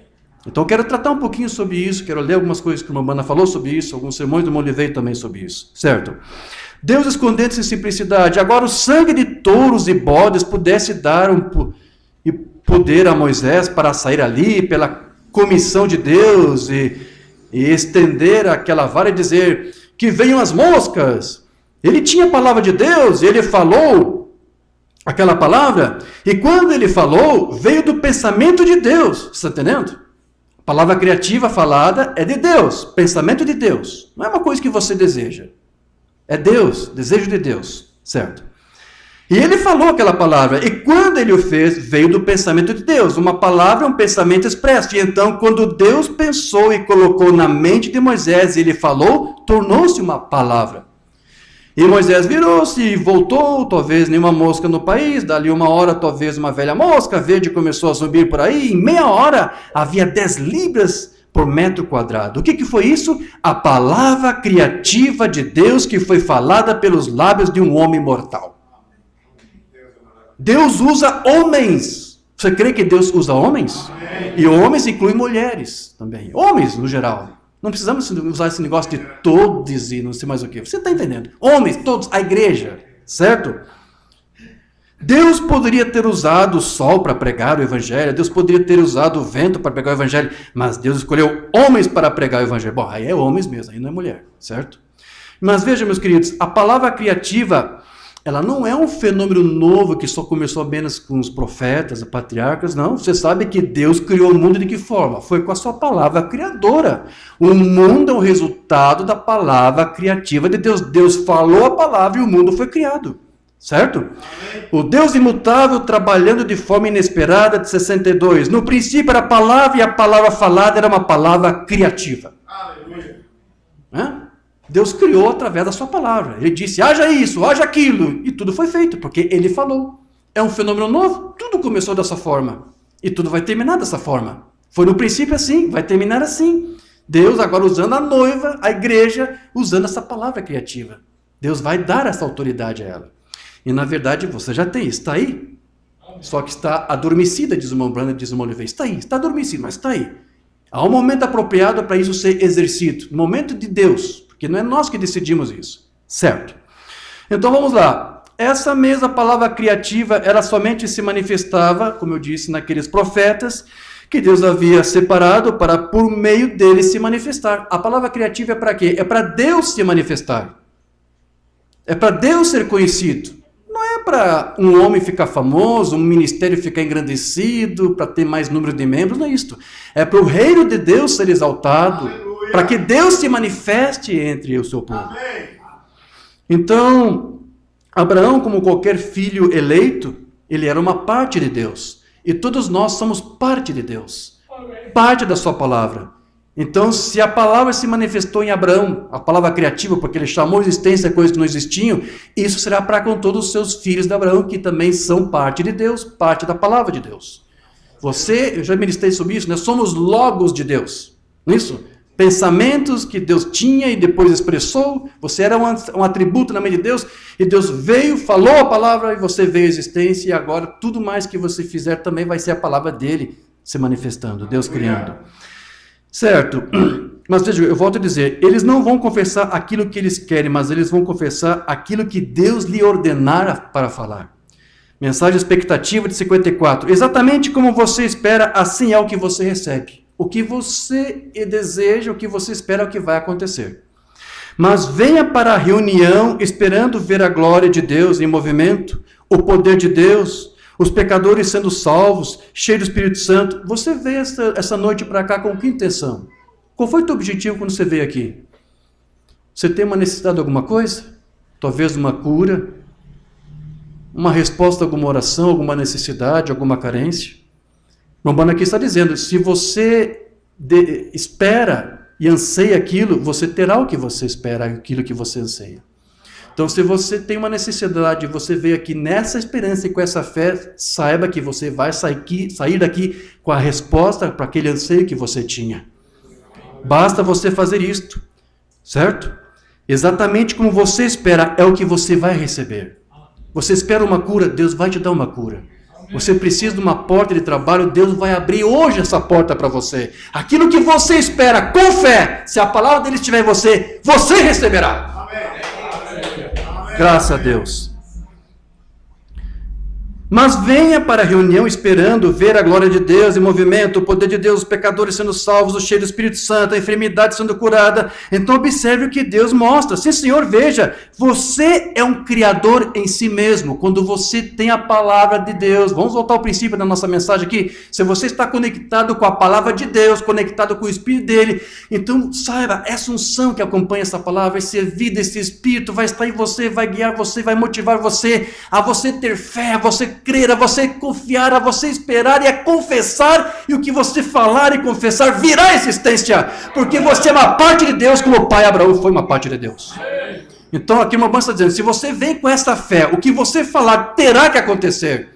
Então eu quero tratar um pouquinho sobre isso, quero ler algumas coisas que o Mambana falou sobre isso, alguns sermões do Moliveira também sobre isso, certo? Deus escondendo-se em simplicidade. Agora o sangue de touros e bodes pudesse dar poder a Moisés para sair ali pela comissão de Deus e estender aquela vara e dizer que venham as moscas. Ele tinha a palavra de Deus, ele falou aquela palavra, e quando ele falou, veio do pensamento de Deus, está entendendo? A palavra criativa falada é de Deus, pensamento de Deus. Não é uma coisa que você deseja. É Deus, desejo de Deus, certo? E ele falou aquela palavra, e quando ele o fez, veio do pensamento de Deus. Uma palavra é um pensamento expresso. E então, quando Deus pensou e colocou na mente de Moisés, e ele falou, tornou-se uma palavra. E Moisés virou-se e voltou, talvez nenhuma mosca no país, dali uma hora talvez uma velha mosca verde começou a subir por aí, em meia hora havia 10 libras por metro quadrado. O que foi isso? A palavra criativa de Deus que foi falada pelos lábios de um homem mortal. Deus usa homens. Você crê que Deus usa homens? Amém. E homens inclui mulheres também, homens no geral. Não precisamos usar esse negócio de todos e não sei mais o que. Você está entendendo? Homens, todos, a igreja, certo? Deus poderia ter usado o sol para pregar o evangelho, Deus poderia ter usado o vento para pregar o evangelho, mas Deus escolheu homens para pregar o evangelho. Bom, aí é homens mesmo, aí não é mulher, certo? Mas veja, meus queridos, a palavra criativa, ela não é um fenômeno novo que só começou apenas com os profetas, os patriarcas, não. Você sabe que Deus criou o mundo de que forma? Foi com a sua palavra criadora. O mundo é o resultado da palavra criativa de Deus. Deus falou a palavra e o mundo foi criado. Certo? Amém. O Deus imutável trabalhando de forma inesperada, de 62. No princípio era a palavra e a palavra falada era uma palavra criativa. Aleluia. Deus criou através da sua palavra. Ele disse, haja isso, haja aquilo. E tudo foi feito, porque ele falou. É um fenômeno novo, tudo começou dessa forma. E tudo vai terminar dessa forma. Foi no princípio assim, vai terminar assim. Deus agora usando a noiva, a igreja, usando essa palavra criativa. Deus vai dar essa autoridade a ela. E na verdade você já tem, está aí. Só que está adormecida, diz o irmão Branda, diz o irmão Oliveira. Está aí, está adormecido, mas está aí. Há um momento apropriado para isso ser exercido. Momento de Deus, porque não é nós que decidimos isso. Certo? Então vamos lá. Essa mesma palavra criativa, ela somente se manifestava, como eu disse, naqueles profetas que Deus havia separado para por meio deles se manifestar. A palavra criativa é para quê? É para Deus se manifestar. É para Deus ser conhecido. Não é para um homem ficar famoso, um ministério ficar engrandecido, para ter mais número de membros, não é isto. É para o reino de Deus ser exaltado, para que Deus se manifeste entre o seu povo. Amém. Então, Abraão, como qualquer filho eleito, ele era uma parte de Deus. E todos nós somos parte de Deus, parte da sua palavra. Então, se a palavra se manifestou em Abraão, a palavra criativa, porque ele chamou a existência coisas que não existiam, isso será para com todos os seus filhos de Abraão, que também são parte de Deus, parte da palavra de Deus. Você, eu já ministrei sobre isso, nós somos logos de Deus, não é isso? Pensamentos que Deus tinha e depois expressou, você era um atributo na mente de Deus, e Deus veio, falou a palavra, e você veio à existência, e agora tudo mais que você fizer também vai ser a palavra dele se manifestando, Deus criando. Certo, mas veja, eu volto a dizer, eles não vão confessar aquilo que eles querem, mas eles vão confessar aquilo que Deus lhe ordenar para falar. Mensagem expectativa de 54. Exatamente como você espera, assim é o que você recebe. O que você deseja, o que você espera é o que vai acontecer. Mas venha para a reunião esperando ver a glória de Deus em movimento, o poder de Deus, os pecadores sendo salvos, cheios do Espírito Santo. Você veio essa noite para cá com que intenção? Qual foi o teu objetivo quando você veio aqui? Você tem uma necessidade de alguma coisa? Talvez uma cura? Uma resposta a alguma oração, alguma necessidade, alguma carência? O Romano aqui está dizendo, se você espera e anseia aquilo, você terá o que você espera, aquilo que você anseia. Então, se você tem uma necessidade, você veio aqui nessa esperança e com essa fé, saiba que você vai sair daqui com a resposta para aquele anseio que você tinha. Basta você fazer isto, certo? Exatamente como você espera, é o que você vai receber. Você espera uma cura, Deus vai te dar uma cura. Você precisa de uma porta de trabalho, Deus vai abrir hoje essa porta para você. Aquilo que você espera, com fé, se a palavra dele estiver em você, você receberá. Graças a Deus. Mas venha para a reunião esperando ver a glória de Deus em movimento, o poder de Deus, os pecadores sendo salvos, o cheio do Espírito Santo, a enfermidade sendo curada. Então observe o que Deus mostra. Sim, Senhor, veja, você é um criador em si mesmo, quando você tem a palavra de Deus. Vamos voltar ao princípio da nossa mensagem aqui. Se você está conectado com a palavra de Deus, conectado com o Espírito dele, então saiba, essa unção que acompanha essa palavra, essa vida, esse Espírito vai estar em você, vai guiar você, vai motivar você a você ter fé, a você crer, a você confiar, a você esperar e a confessar, e o que você falar e confessar virá à existência, porque você é uma parte de Deus, como o pai Abraão foi uma parte de Deus. Então aqui uma irmã está dizendo, se você vem com essa fé, o que você falar terá que acontecer.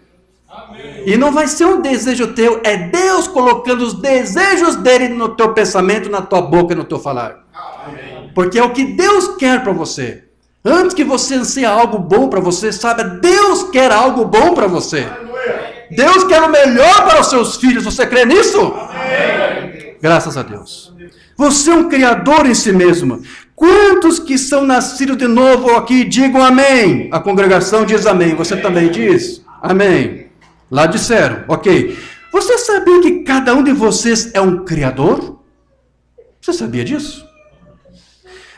Amém. E não vai ser um desejo teu, é Deus colocando os desejos dele no teu pensamento, na tua boca e no teu falar. Amém. Porque é o que Deus quer para você. Antes que você anseie algo bom para você, saiba, Deus quer algo bom para você. Aleluia. Deus quer o melhor para os seus filhos. Você crê nisso? Amém. Graças a Deus. Você é um criador em si mesmo. Quantos que são nascidos de novo aqui, digam amém. A congregação diz amém. Você também diz? Amém. Lá disseram, ok. Você sabia que cada um de vocês é um criador? Você sabia disso?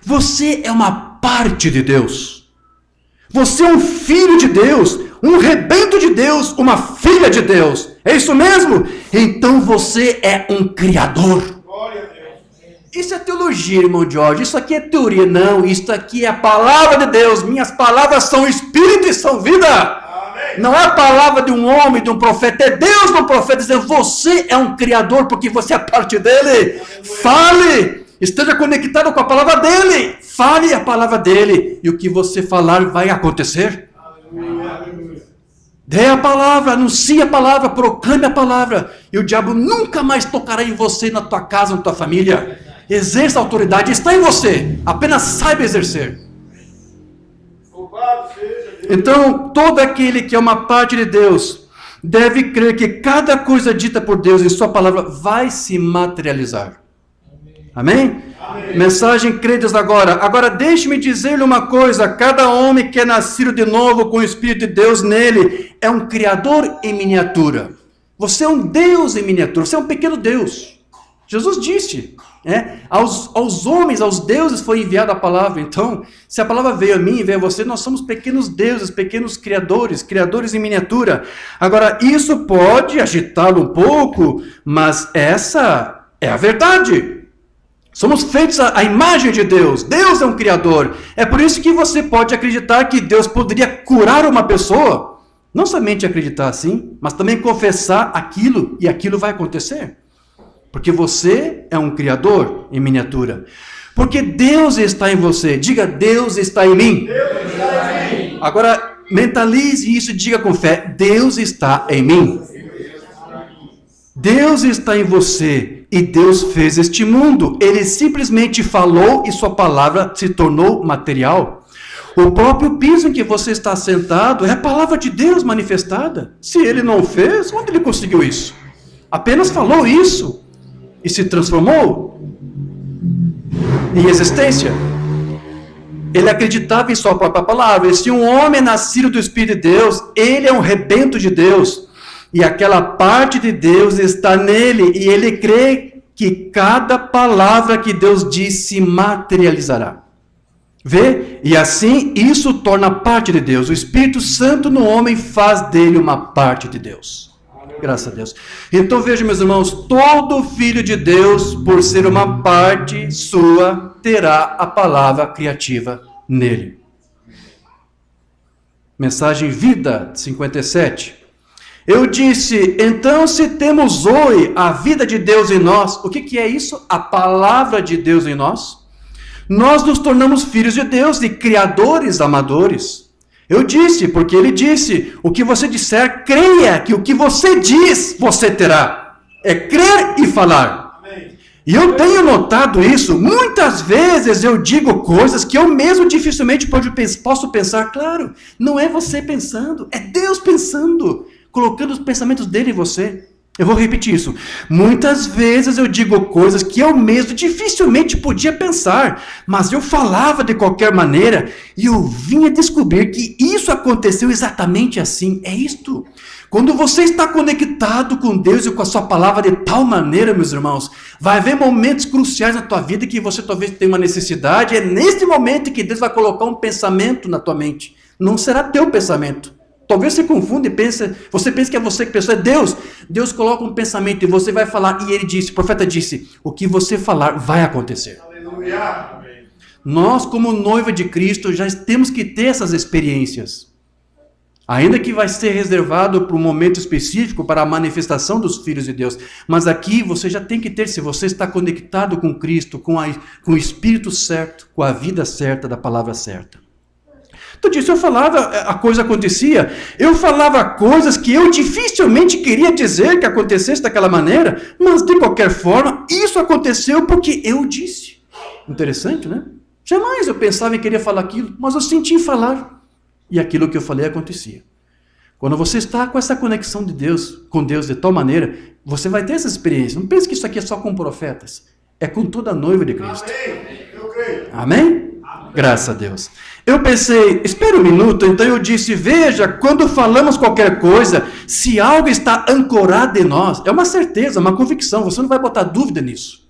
Você é uma parte de Deus. Você é um filho de Deus, um rebento de Deus, uma filha de Deus. É isso mesmo? Então você é um criador. Isso é teologia, irmão Jorge. Isso aqui é teoria. Não, isso aqui é a palavra de Deus. Minhas palavras são espírito e são vida. Amém. Não é a palavra de um homem, de um profeta. É Deus no profeta dizendo, você é um criador porque você é parte dele. Fale. Esteja conectado com a palavra dele. Fale a palavra dele. E o que você falar vai acontecer. Dê a palavra, anuncie a palavra, proclame a palavra. E o diabo nunca mais tocará em você, na tua casa, na tua família. Exerça a autoridade, está em você. Apenas saiba exercer. Então, todo aquele que é uma parte de Deus deve crer que cada coisa dita por Deus em sua palavra vai se materializar. Amém? Amém. Mensagem credes agora. Agora deixe-me dizer-lhe uma coisa. Cada homem que é nascido de novo com o Espírito de Deus nele é um criador em miniatura. Você é um Deus em miniatura. Você é um pequeno Deus. Jesus disse, aos homens, aos deuses foi enviada a palavra. Então, se a palavra veio a mim e veio a você, nós somos pequenos deuses, pequenos criadores, criadores em miniatura. Agora, isso pode agitá-lo um pouco, mas essa é a verdade. Somos feitos à imagem de Deus. Deus é um criador. É por isso que você pode acreditar que Deus poderia curar uma pessoa. Não somente acreditar assim, mas também confessar aquilo e aquilo vai acontecer. Porque você é um criador em miniatura. Porque Deus está em você. Diga, Deus está em mim. Deus está em mim. Agora, mentalize isso e diga com fé, Deus está em mim. Deus está em você e Deus fez este mundo. Ele simplesmente falou e sua palavra se tornou material. O próprio piso em que você está sentado é a palavra de Deus manifestada. Se ele não fez, onde ele conseguiu isso? Apenas falou isso e se transformou em existência. Ele acreditava em sua própria palavra. E se um homem é nascido do Espírito de Deus, ele é um rebento de Deus. E aquela parte de Deus está nele, e ele crê que cada palavra que Deus diz se materializará. Vê? E assim isso torna parte de Deus. O Espírito Santo no homem faz dele uma parte de Deus. Graças a Deus. Então veja, meus irmãos, todo filho de Deus, por ser uma parte sua, terá a palavra criativa nele. Mensagem Vida 57. Eu disse, então se temos hoje a vida de Deus em nós, o que é isso? A palavra de Deus em nós. Nós nos tornamos filhos de Deus e criadores amadores. Eu disse, porque ele disse, o que você disser, creia que o que você diz, você terá. É crer e falar. Amém. E eu tenho notado isso, muitas vezes eu digo coisas que eu mesmo dificilmente posso pensar. Claro, não é você pensando, é Deus pensando. Colocando os pensamentos dele em você. Eu vou repetir isso. Muitas vezes eu digo coisas que eu mesmo dificilmente podia pensar, mas eu falava de qualquer maneira e eu vinha descobrir que isso aconteceu exatamente assim. É isto. Quando você está conectado com Deus e com a sua palavra de tal maneira, meus irmãos, vai haver momentos cruciais na tua vida que você talvez tenha uma necessidade. É nesse momento que Deus vai colocar um pensamento na tua mente. Não será teu pensamento. Talvez você confunda e você pense que é você que pensou, é Deus. Deus coloca um pensamento e você vai falar, e ele disse, o profeta disse, o que você falar vai acontecer. Aleluia. Nós, como noiva de Cristo, já temos que ter essas experiências. Ainda que vai ser reservado para um momento específico, para a manifestação dos filhos de Deus. Mas aqui você já tem que ter, se você está conectado com Cristo, com o Espírito certo, com a vida certa, da palavra certa. Então disso eu falava, a coisa acontecia. Eu falava coisas que eu dificilmente queria dizer que acontecesse daquela maneira, mas de qualquer forma, isso aconteceu porque eu disse. Interessante, né? Jamais eu pensava em querer falar aquilo, mas eu senti em falar. E aquilo que eu falei acontecia. Quando você está com essa conexão de Deus, com Deus de tal maneira, você vai ter essa experiência. Não pense que isso aqui é só com profetas. É com toda a noiva de Cristo. Amém. Eu creio. Amém? Graças a Deus. Eu pensei, espera um minuto, então eu disse, veja, quando falamos qualquer coisa, se algo está ancorado em nós, é uma certeza, uma convicção, você não vai botar dúvida nisso.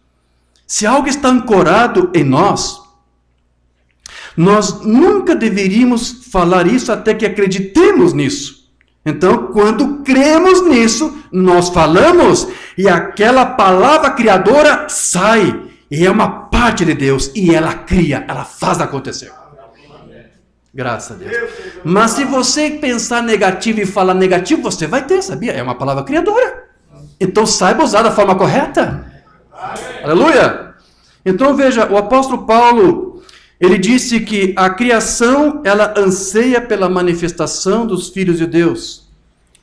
Se algo está ancorado em nós nunca deveríamos falar isso até que acreditemos nisso. Então, quando cremos nisso, nós falamos e aquela palavra criadora sai. E é uma parte de Deus e ela cria, ela faz acontecer. Graças a Deus. Mas se você pensar negativo e falar negativo, você vai ter, sabia? É uma palavra criadora. Então saiba usar da forma correta. Aleluia! Então veja, o apóstolo Paulo, ele disse que a criação, ela anseia pela manifestação dos filhos de Deus.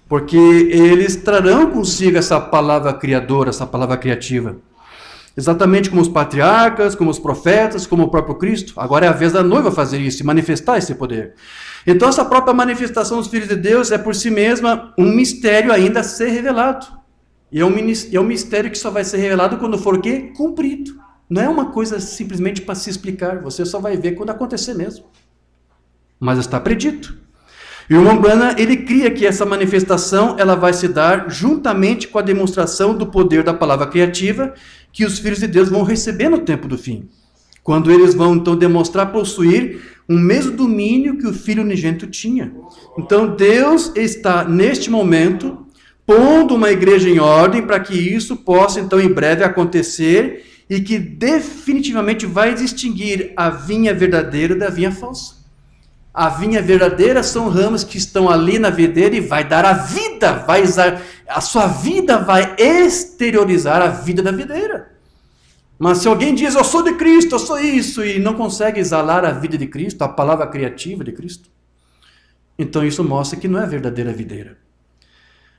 Porque eles trarão consigo essa palavra criadora, essa palavra criativa. Exatamente como os patriarcas, como os profetas, como o próprio Cristo. Agora é a vez da noiva fazer isso, manifestar esse poder. Então essa própria manifestação dos filhos de Deus é por si mesma um mistério ainda a ser revelado. E é um mistério que só vai ser revelado quando for o quê? Cumprido. Não é uma coisa simplesmente para se explicar. Você só vai ver quando acontecer mesmo. Mas está predito. E o Umbanda, ele cria que essa manifestação ela vai se dar juntamente com a demonstração do poder da palavra criativa que os filhos de Deus vão receber no tempo do fim. Quando eles vão, então, demonstrar possuir o mesmo domínio que o Filho unigênito tinha. Então, Deus está, neste momento, pondo uma igreja em ordem para que isso possa, então, em breve acontecer e que definitivamente vai distinguir a vinha verdadeira da vinha falsa. A vinha verdadeira são ramos que estão ali na videira e vai dar a vida, a sua vida vai exteriorizar a vida da videira. Mas se alguém diz, eu sou de Cristo, eu sou isso, e não consegue exalar a vida de Cristo, a palavra criativa de Cristo, então isso mostra que não é a verdadeira videira.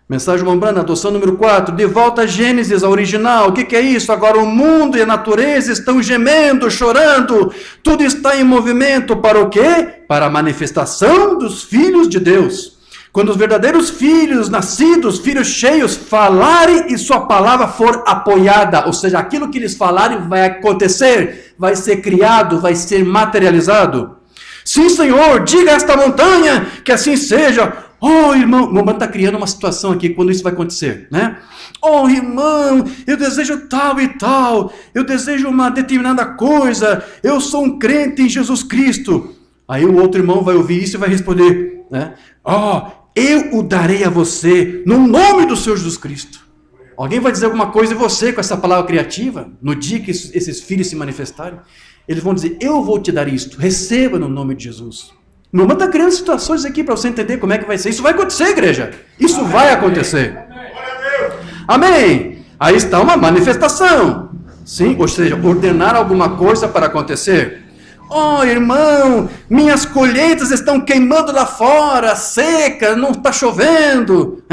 Mensagem Umbanda, adoção número 4, de volta a Gênesis, a original. O que é isso? Agora o mundo e a natureza estão gemendo, chorando, tudo está em movimento para o quê? Para a manifestação dos filhos de Deus. Quando os verdadeiros filhos nascidos, filhos cheios, falarem e sua palavra for apoiada, ou seja, aquilo que eles falarem vai acontecer, vai ser criado, vai ser materializado. Sim, Senhor, diga a esta montanha que assim seja. Oh, irmão, o irmão está criando uma situação aqui quando isso vai acontecer, né? Oh, irmão, eu desejo tal e tal, eu desejo uma determinada coisa, eu sou um crente em Jesus Cristo. Aí o outro irmão vai ouvir isso e vai responder, né? Oh, eu o darei a você no nome do Senhor Jesus Cristo. Alguém vai dizer alguma coisa e você com essa palavra criativa, no dia que esses filhos se manifestarem, eles vão dizer, eu vou te dar isto, receba no nome de Jesus. Não está criando situações aqui para você entender como é que vai ser. Isso vai acontecer, igreja. Isso vai acontecer. Amém. Aí está uma manifestação. Sim, ou seja, ordenar alguma coisa para acontecer. Oh, irmão, minhas colheitas estão queimando lá fora, seca, não está chovendo.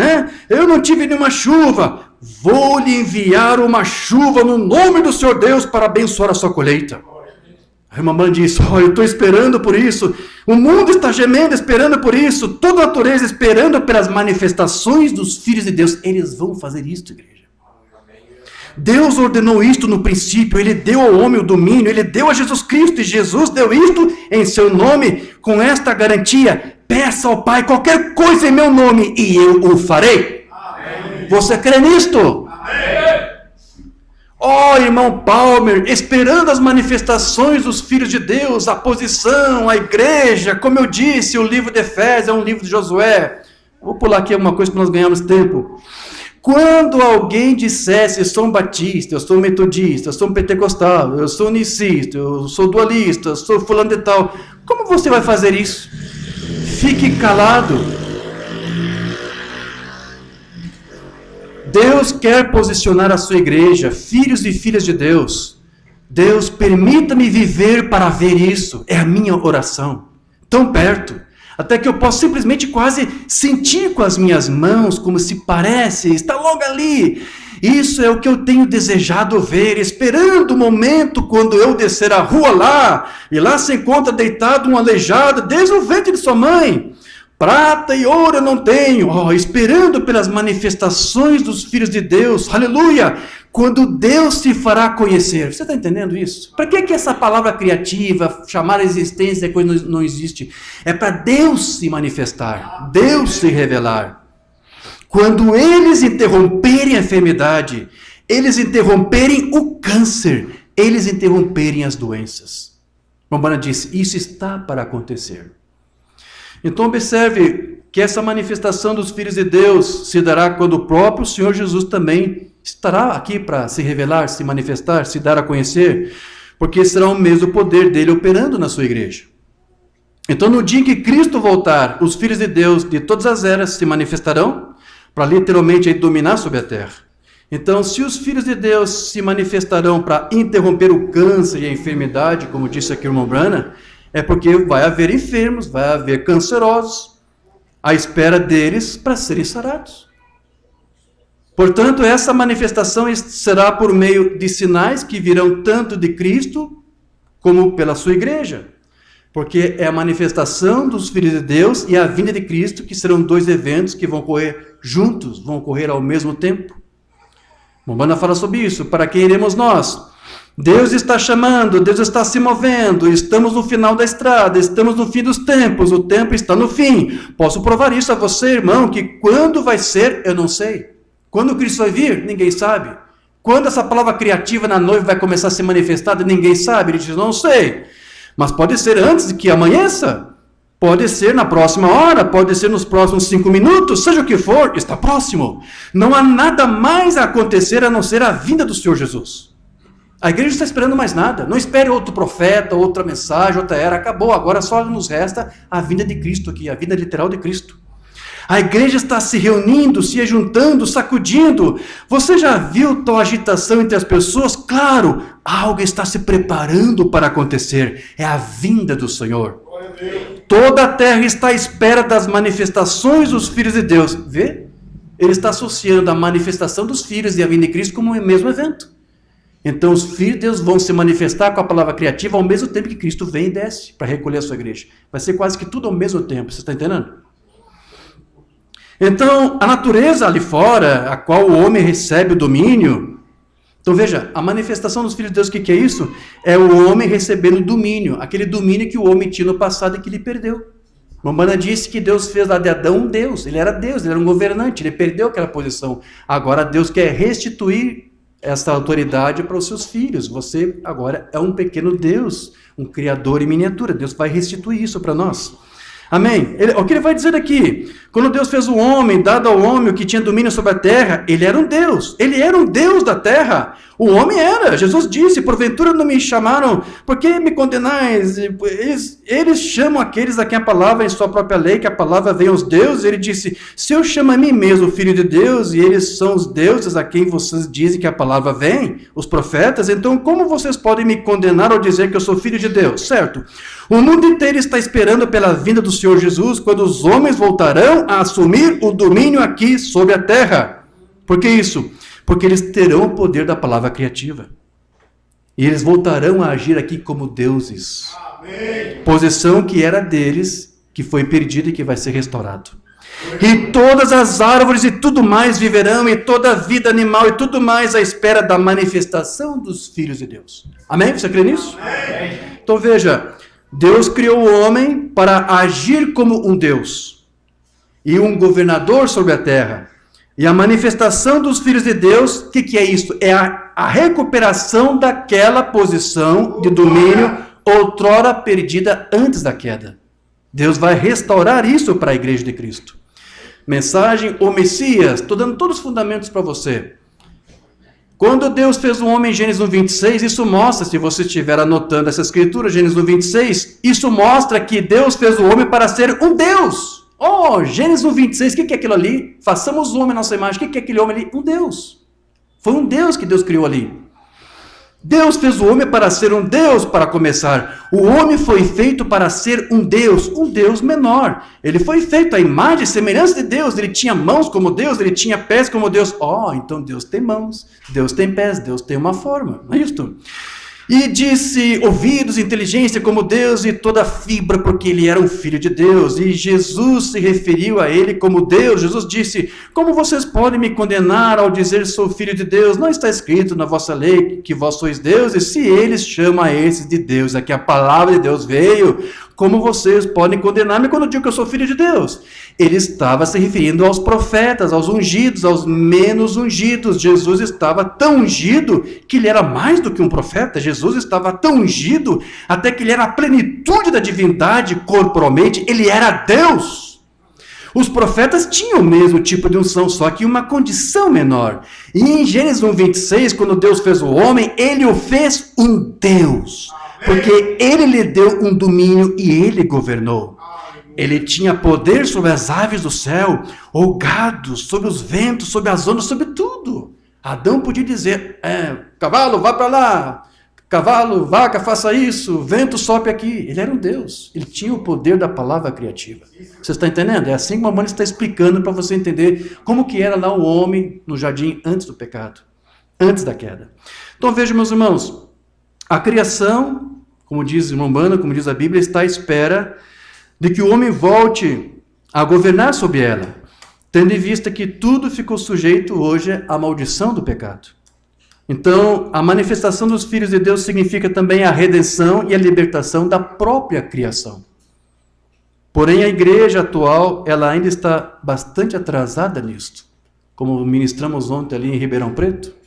Eu não tive nenhuma chuva. Vou lhe enviar uma chuva no nome do Senhor Deus para abençoar a sua colheita. A irmã Mãe diz, eu estou esperando por isso, o mundo está gemendo esperando por isso, toda a natureza esperando pelas manifestações dos filhos de Deus. Eles vão fazer isto, igreja. Deus ordenou isto no princípio, Ele deu ao homem o domínio, Ele deu a Jesus Cristo, e Jesus deu isto em seu nome, com esta garantia, peça ao Pai qualquer coisa em meu nome, e eu o farei. Amém. Você crê nisto? Amém. Oh, irmão Palmer, esperando as manifestações dos filhos de Deus, a posição, a igreja, como eu disse, o livro de Efésios é um livro de Josué. Vou pular aqui alguma coisa para nós ganharmos tempo. Quando alguém dissesse, eu sou um batista, eu sou um metodista, eu sou um pentecostal, eu sou unicista, eu sou dualista, eu sou fulano de tal, como você vai fazer isso? Fique calado. Deus quer posicionar a sua igreja, filhos e filhas de Deus. Deus, permita-me viver para ver isso. É a minha oração. Tão perto. Até que eu possa simplesmente quase sentir com as minhas mãos, como se parece, está logo ali. Isso é o que eu tenho desejado ver, esperando o momento quando eu descer a rua lá, e lá se encontra deitado um aleijado desde o ventre de sua mãe. Prata e ouro eu não tenho, esperando pelas manifestações dos filhos de Deus, aleluia, quando Deus se fará conhecer. Você está entendendo isso? Para que essa palavra criativa, chamar a existência, coisa não existe? É para Deus se manifestar, Deus se revelar. Quando eles interromperem a enfermidade, eles interromperem o câncer, eles interromperem as doenças. Romana diz, isso está para acontecer. Então observe que essa manifestação dos filhos de Deus se dará quando o próprio Senhor Jesus também estará aqui para se revelar, se manifestar, se dar a conhecer, porque será o mesmo poder dele operando na sua igreja. Então no dia em que Cristo voltar, os filhos de Deus de todas as eras se manifestarão para literalmente dominar sobre a terra. Então se os filhos de Deus se manifestarão para interromper o câncer e a enfermidade, como disse aqui o irmão Branham, é porque vai haver enfermos, vai haver cancerosos, à espera deles para serem sarados. Portanto, essa manifestação será por meio de sinais que virão tanto de Cristo, como pela sua igreja. Porque é a manifestação dos filhos de Deus e a vinda de Cristo, que serão dois eventos que vão ocorrer juntos, vão ocorrer ao mesmo tempo. Mombana fala sobre isso. Para quem iremos nós? Deus está chamando, Deus está se movendo, estamos no final da estrada, estamos no fim dos tempos, o tempo está no fim. Posso provar isso a você, irmão, que quando vai ser, eu não sei. Quando Cristo vai vir, ninguém sabe. Quando essa palavra criativa na noiva vai começar a ser manifestada, ninguém sabe. Ele diz, não sei. Mas pode ser antes de que amanheça, pode ser na próxima hora, pode ser nos próximos 5 minutos, seja o que for, está próximo. Não há nada mais a acontecer a não ser a vinda do Senhor Jesus. A igreja não está esperando mais nada. Não espere outro profeta, outra mensagem, outra era. Acabou. Agora só nos resta a vinda de Cristo aqui, a vinda literal de Cristo. A igreja está se reunindo, se ajuntando, sacudindo. Você já viu tal agitação entre as pessoas? Claro, algo está se preparando para acontecer. É a vinda do Senhor. Toda a terra está à espera das manifestações dos filhos de Deus. Vê? Ele está associando a manifestação dos filhos e a vinda de Cristo como o mesmo evento. Então os filhos de Deus vão se manifestar com a palavra criativa ao mesmo tempo que Cristo vem e desce para recolher a sua igreja. Vai ser quase que tudo ao mesmo tempo, você está entendendo? Então a natureza ali fora, a qual o homem recebe o domínio. Então veja, a manifestação dos filhos de Deus, o que é isso? É o homem recebendo domínio, aquele domínio que o homem tinha no passado e que ele perdeu. Mombana disse que Deus fez lá de Adão um Deus, ele era um governante, ele perdeu aquela posição. Agora Deus quer restituir essa autoridade para os seus filhos. Você agora é um pequeno Deus, um criador em miniatura. Deus vai restituir isso para nós. Amém? O que ele vai dizer aqui? Quando Deus fez o homem, dado ao homem o que tinha domínio sobre a terra, ele era um Deus. Ele era um Deus da terra. O homem era. Jesus disse, porventura não me chamaram, por que me condenais? Eles chamam aqueles a quem a palavra, em sua própria lei, que a palavra vem aos deuses. Ele disse, se eu chamo a mim mesmo filho de Deus, e eles são os deuses a quem vocês dizem que a palavra vem, os profetas, então como vocês podem me condenar ao dizer que eu sou filho de Deus? Certo? O mundo inteiro está esperando pela vinda do Senhor Jesus, quando os homens voltarão a assumir o domínio aqui sobre a terra. Por que isso? Porque eles terão o poder da palavra criativa. E eles voltarão a agir aqui como deuses. Amém. Posição que era deles, que foi perdida e que vai ser restaurado. E todas as árvores e tudo mais viverão, e toda a vida animal e tudo mais à espera da manifestação dos filhos de Deus. Amém? Você crê nisso? Amém. Então veja, Deus criou o homem para agir como um Deus e um governador sobre a terra. E a manifestação dos filhos de Deus, o que é isso? É a recuperação daquela posição de domínio outrora perdida antes da queda. Deus vai restaurar isso para a igreja de Cristo. Mensagem, o Messias, estou dando todos os fundamentos para você. Quando Deus fez o homem em Gênesis 1:26, isso mostra, se você estiver anotando essa escritura, Gênesis 1:26, isso mostra que Deus fez o homem para ser um Deus. Oh, Gênesis 1:26, o que é aquilo ali? Façamos o homem à nossa imagem. O que é aquele homem ali? Um Deus. Foi um Deus que Deus criou ali. Deus fez o homem para ser um Deus, para começar. O homem foi feito para ser um Deus menor. Ele foi feito à imagem e semelhança de Deus. Ele tinha mãos como Deus, ele tinha pés como Deus. Oh, então Deus tem mãos, Deus tem pés, Deus tem uma forma. Não é isso? E disse ouvidos, inteligência como Deus e toda fibra, porque ele era um filho de Deus. E Jesus se referiu a ele como Deus. Jesus disse: como vocês podem me condenar ao dizer sou filho de Deus? Não está escrito na vossa lei que vós sois deuses? Se eles chamam a esses de Deus, aqui a palavra de Deus veio, como vocês podem condenar-me quando eu digo que eu sou filho de Deus? Ele estava se referindo aos profetas, aos ungidos, aos menos ungidos. Jesus estava tão ungido que ele era mais do que um profeta. Jesus estava tão ungido até que ele era a plenitude da divindade corporalmente. Ele era Deus. Os profetas tinham o mesmo tipo de unção, só que uma condição menor. E em Gênesis 1:26, quando Deus fez o homem, ele o fez um Deus. Porque ele lhe deu um domínio e ele governou. Ele tinha poder sobre as aves do céu, ou gado, sobre os ventos, sobre as ondas, sobre tudo. Adão podia dizer: cavalo, vá para lá. Cavalo, vaca, faça isso. Vento, sopre aqui. Ele era um Deus. Ele tinha o poder da palavra criativa. Você está entendendo? É assim que a mamãe está explicando para você entender como que era lá o homem no jardim antes do pecado. Antes da queda. Então veja, meus irmãos. A criação, como diz o irmão Bana, como diz a Bíblia, está à espera de que o homem volte a governar sobre ela, tendo em vista que tudo ficou sujeito hoje à maldição do pecado. Então, a manifestação dos filhos de Deus significa também a redenção e a libertação da própria criação. Porém, a igreja atual, ela ainda está bastante atrasada nisto, como ministramos ontem ali em Ribeirão Preto.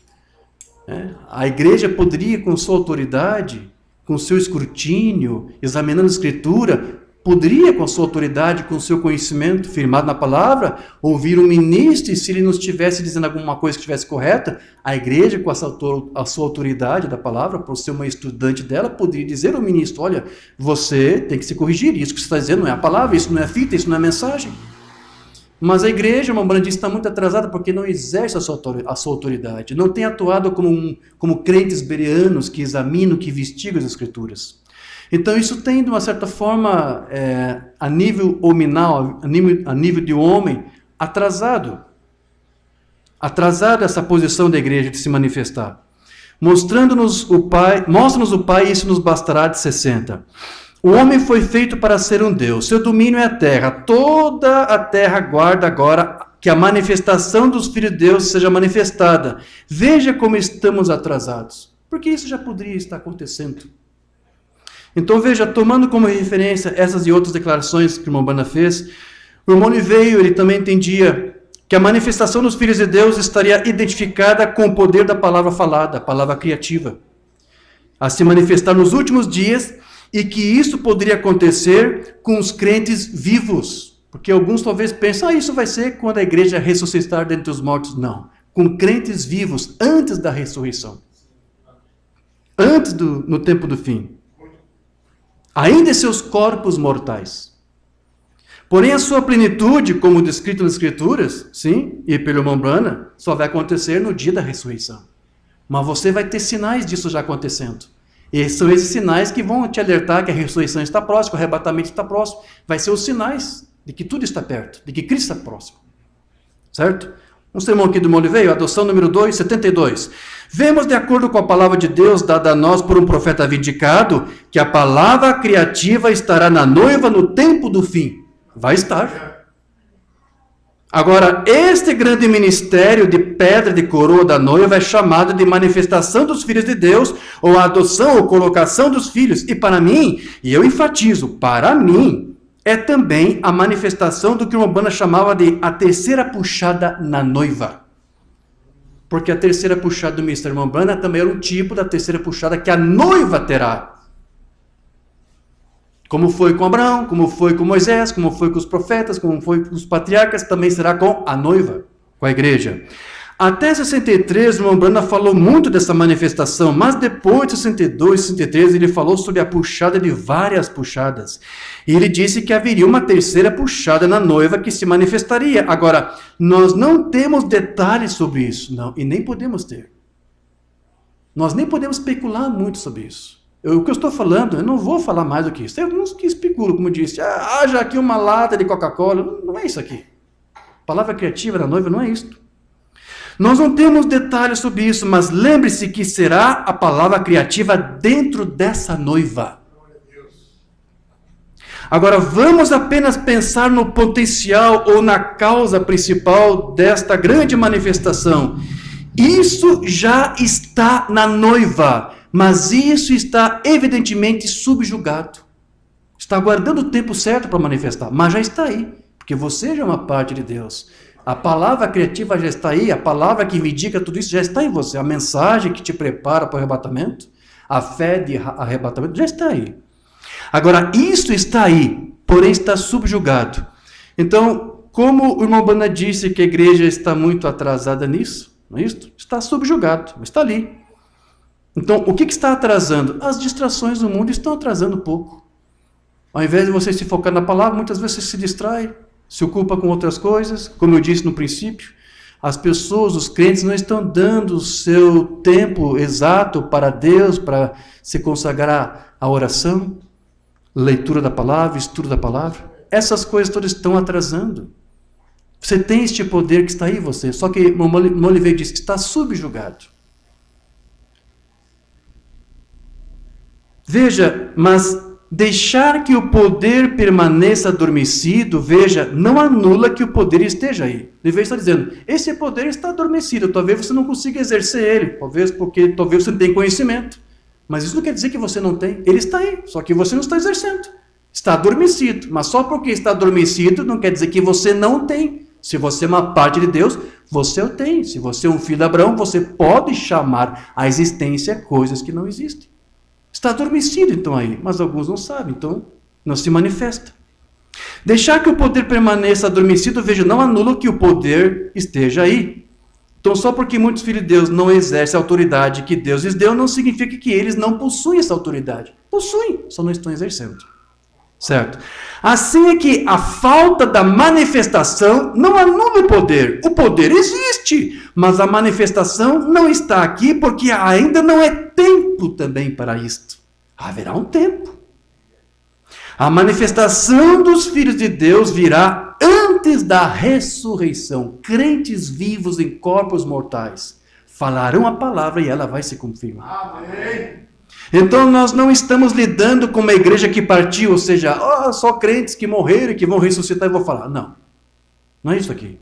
A igreja poderia, com sua autoridade, com seu escrutínio, examinando a Escritura, poderia, com sua autoridade, com seu conhecimento firmado na palavra, ouvir um ministro, e se ele não estivesse dizendo alguma coisa que estivesse correta, a igreja, com a sua autoridade da palavra, por ser uma estudante dela, poderia dizer ao ministro: olha, você tem que se corrigir, isso que você está dizendo não é a palavra, isso não é fita, isso não é mensagem. Mas a igreja, uma banda está muito atrasada porque não exerce a sua autoridade, não tem atuado como crentes bereanos que examinam, que investigam as Escrituras. Então isso tem, de uma certa forma, a nível hominal, a nível de homem, atrasado essa posição da igreja de se manifestar. Mostra-nos o Pai, e isso nos bastará de 60. O homem foi feito para ser um Deus, seu domínio é a terra, toda a terra aguarda agora que a manifestação dos filhos de Deus seja manifestada. Veja como estamos atrasados, porque isso já poderia estar acontecendo. Então veja, tomando como referência essas e outras declarações que o irmão Bana fez, o irmão Niveio, ele também entendia que a manifestação dos filhos de Deus estaria identificada com o poder da palavra falada, a palavra criativa, a se manifestar nos últimos dias, e que isso poderia acontecer com os crentes vivos, porque alguns talvez pensam: isso vai ser quando a igreja ressuscitar dentre os mortos. Não, com crentes vivos antes da ressurreição, antes no tempo do fim, ainda em seus corpos mortais. Porém, a sua plenitude, como descrito nas Escrituras, sim, e pelo irmão Brana, só vai acontecer no dia da ressurreição. Mas você vai ter sinais disso já acontecendo. E são esses sinais que vão te alertar que a ressurreição está próxima, o arrebatamento está próximo. Vai ser os sinais de que tudo está perto, de que Cristo está próximo. Certo? Um sermão aqui do Oliveira, adoção número 2, 72. Vemos, de acordo com a palavra de Deus dada a nós por um profeta vindicado, que a palavra criativa estará na noiva no tempo do fim. Vai estar. Agora, este grande ministério de pedra de coroa da noiva é chamado de manifestação dos filhos de Deus, ou a adoção ou colocação dos filhos. E para mim, e eu enfatizo, para mim, é também a manifestação do que o Urbana chamava de a terceira puxada na noiva. Porque a terceira puxada do ministério Urbana também era um tipo da terceira puxada que a noiva terá. Como foi com Abraão, como foi com Moisés, como foi com os profetas, como foi com os patriarcas, também será com a noiva, com a igreja. Até 63, o irmão Brana falou muito dessa manifestação, mas depois de 62, 63, ele falou sobre a puxada de várias puxadas. E ele disse que haveria uma terceira puxada na noiva que se manifestaria. Agora, nós não temos detalhes sobre isso, não, e nem podemos ter. Nós nem podemos especular muito sobre isso. O que eu estou falando, eu não vou falar mais do que isso. Tem alguns que especulam, como disse, haja aqui uma lata de Coca-Cola. Não é isso aqui. A palavra criativa da noiva não é isto. Nós não temos detalhes sobre isso, mas lembre-se que será a palavra criativa dentro dessa noiva. Agora, vamos apenas pensar no potencial ou na causa principal desta grande manifestação. Isso já está na noiva, mas isso está evidentemente subjugado. Está aguardando o tempo certo para manifestar, mas já está aí, porque você já é uma parte de Deus. A palavra criativa já está aí, a palavra que me indica tudo isso já está em você. A mensagem que te prepara para o arrebatamento, a fé de arrebatamento já está aí. Agora, isso está aí, porém está subjugado. Então, como o irmão Bana disse que a igreja está muito atrasada nisso, não é isso? Está subjugado, mas está ali. Então, o que está atrasando? As distrações do mundo estão atrasando um pouco. Ao invés de você se focar na palavra, muitas vezes você se distrai, se ocupa com outras coisas. Como eu disse no princípio, as pessoas, os crentes, não estão dando o seu tempo exato para Deus, para se consagrar à oração, leitura da palavra, estudo da palavra. Essas coisas todas estão atrasando. Você tem este poder que está aí em você, só que Moliveira diz que está subjugado. Veja, mas deixar que o poder permaneça adormecido, veja, não anula que o poder esteja aí. Moliveira está dizendo, esse poder está adormecido, talvez você não consiga exercer ele, talvez você não tenha conhecimento. Mas isso não quer dizer que você não tem. Ele está aí, só que você não está exercendo. Está adormecido. Mas só porque está adormecido não quer dizer que você não tem. Se você é uma parte de Deus, você o tem. Se você é um filho de Abraão, você pode chamar à existência coisas que não existem. Está adormecido então aí, mas alguns não sabem, então não se manifesta. Deixar que o poder permaneça adormecido, veja, não anula que o poder esteja aí. Então, só porque muitos filhos de Deus não exercem a autoridade que Deus lhes deu, não significa que eles não possuem essa autoridade. Possuem, só não estão exercendo. Certo? Assim é que a falta da manifestação não anula o poder. O poder existe, mas a manifestação não está aqui porque ainda não é tempo também para isto. Haverá um tempo. A manifestação dos filhos de Deus virá antes da ressurreição. Crentes vivos em corpos mortais falarão a palavra e ela vai se confirmar. Amém. Então nós não estamos lidando com uma igreja que partiu, ou seja, só crentes que morreram e que vão ressuscitar e vou falar. Não, não é isso aqui.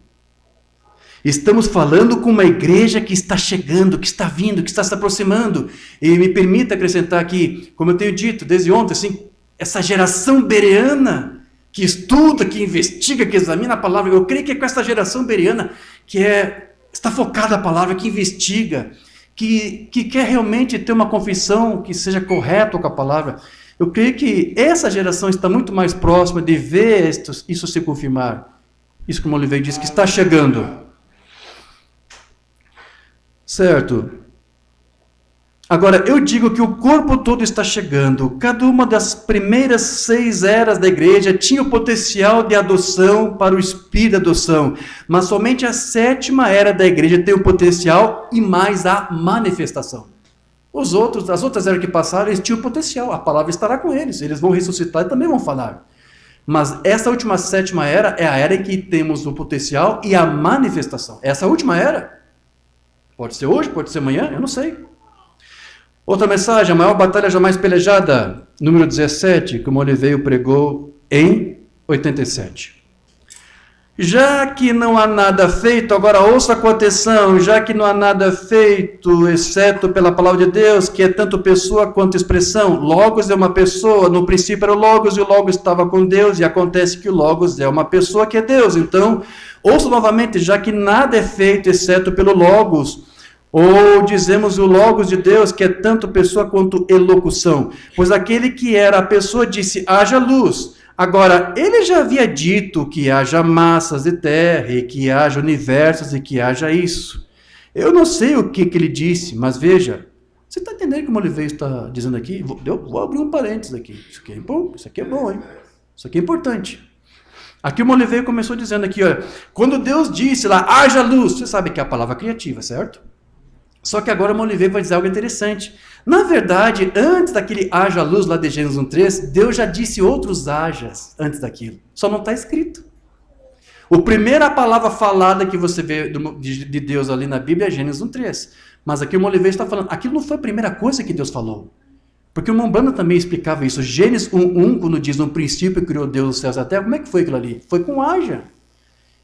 Estamos falando com uma igreja que está chegando, que está vindo, que está se aproximando. E me permita acrescentar aqui, como eu tenho dito desde ontem, assim, essa geração bereana que estuda, que investiga, que examina a palavra. Eu creio que é com essa geração bereana que está focada a palavra, que investiga, que quer realmente ter uma confissão que seja correta com a palavra. Eu creio que essa geração está muito mais próxima de ver isso se confirmar. Isso que o Oliveira disse, que está chegando. Certo? Agora, eu digo que o corpo todo está chegando. Cada uma das primeiras 6 eras da igreja tinha o potencial de adoção para o espírito de adoção. Mas somente a 7ª era da igreja tem o potencial e mais a manifestação. As outras eras que passaram, eles tinham potencial. A palavra estará com eles. Eles vão ressuscitar e também vão falar. Mas essa última 7ª era é a era em que temos o potencial e a manifestação. Essa última era, pode ser hoje, pode ser amanhã, eu não sei. Outra mensagem, a maior batalha jamais pelejada, número 17, que o Oliveira pregou em 87. Já que não há nada feito, agora ouça com atenção, já que não há nada feito, exceto pela palavra de Deus, que é tanto pessoa quanto expressão. Logos é uma pessoa, no princípio era o Logos, e o Logos estava com Deus, e acontece que o Logos é uma pessoa que é Deus. Então, ouça novamente, já que nada é feito exceto pelo Logos, ou dizemos o Logos de Deus, que é tanto pessoa quanto elocução. Pois aquele que era a pessoa disse, haja luz. Agora, ele já havia dito que haja massas de terra, e que haja universos, e que haja isso. Eu não sei o que ele disse, mas veja, você está entendendo o que o Oliveira está dizendo aqui? Eu vou abrir um parênteses aqui. Isso aqui é bom, hein? Isso aqui é importante. Aqui o Oliveira começou dizendo aqui, olha, quando Deus disse lá, haja luz, você sabe que é a palavra criativa, certo? Só que agora o Oliveira vai dizer algo interessante. Na verdade, antes daquele haja luz lá de Gênesis 1:3, Deus já disse outros hajas antes daquilo. Só não está escrito. A primeira palavra falada que você vê de Deus ali na Bíblia é Gênesis 1:3. Mas aqui o irmão Oliveira está falando, aquilo não foi a primeira coisa que Deus falou. Porque o irmão Branham também explicava isso. Gênesis 1:1, quando diz, no princípio criou Deus os céus e a terra, como é que foi aquilo ali? Foi com haja.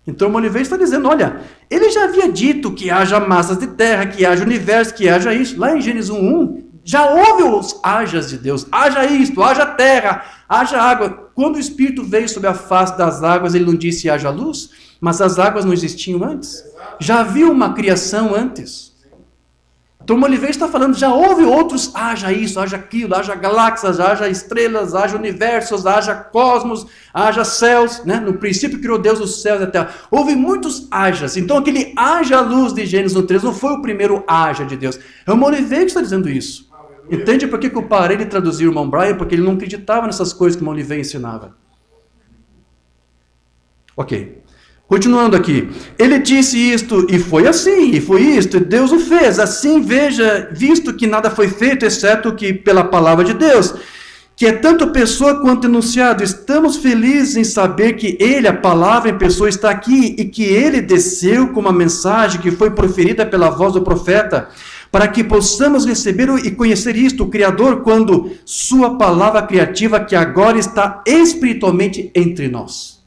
Então o irmão Oliveira está dizendo, olha, ele já havia dito que haja massas de terra, que haja universo, que haja isso. Lá em Gênesis 1:1, já houve os hajas de Deus. Haja isto, haja terra, haja água. Quando o Espírito veio sobre a face das águas, ele não disse haja luz, mas as águas não existiam antes. Já havia uma criação antes. Então o Oliveira está falando, já houve outros, haja isso, haja aquilo, haja galáxias, haja estrelas, haja universos, haja cosmos, haja céus, né? No princípio criou Deus os céus e a terra. Houve muitos hajas. Então aquele haja luz de Gênesis 1:3 não foi o primeiro haja de Deus. É o Oliveira que está dizendo isso. Entende por que eu parei de traduzir o irmão Brian? Porque ele não acreditava nessas coisas que o irmão Oliveira ensinava. Ok. Continuando aqui. Ele disse isto, e foi assim, e foi isto, e Deus o fez. Assim, veja, visto que nada foi feito, exceto que pela palavra de Deus, que é tanto pessoa quanto enunciado. Estamos felizes em saber que ele, a palavra em pessoa, está aqui, e que ele desceu com uma mensagem que foi proferida pela voz do profeta, para que possamos receber e conhecer isto, o Criador, quando sua palavra criativa, que agora está espiritualmente entre nós.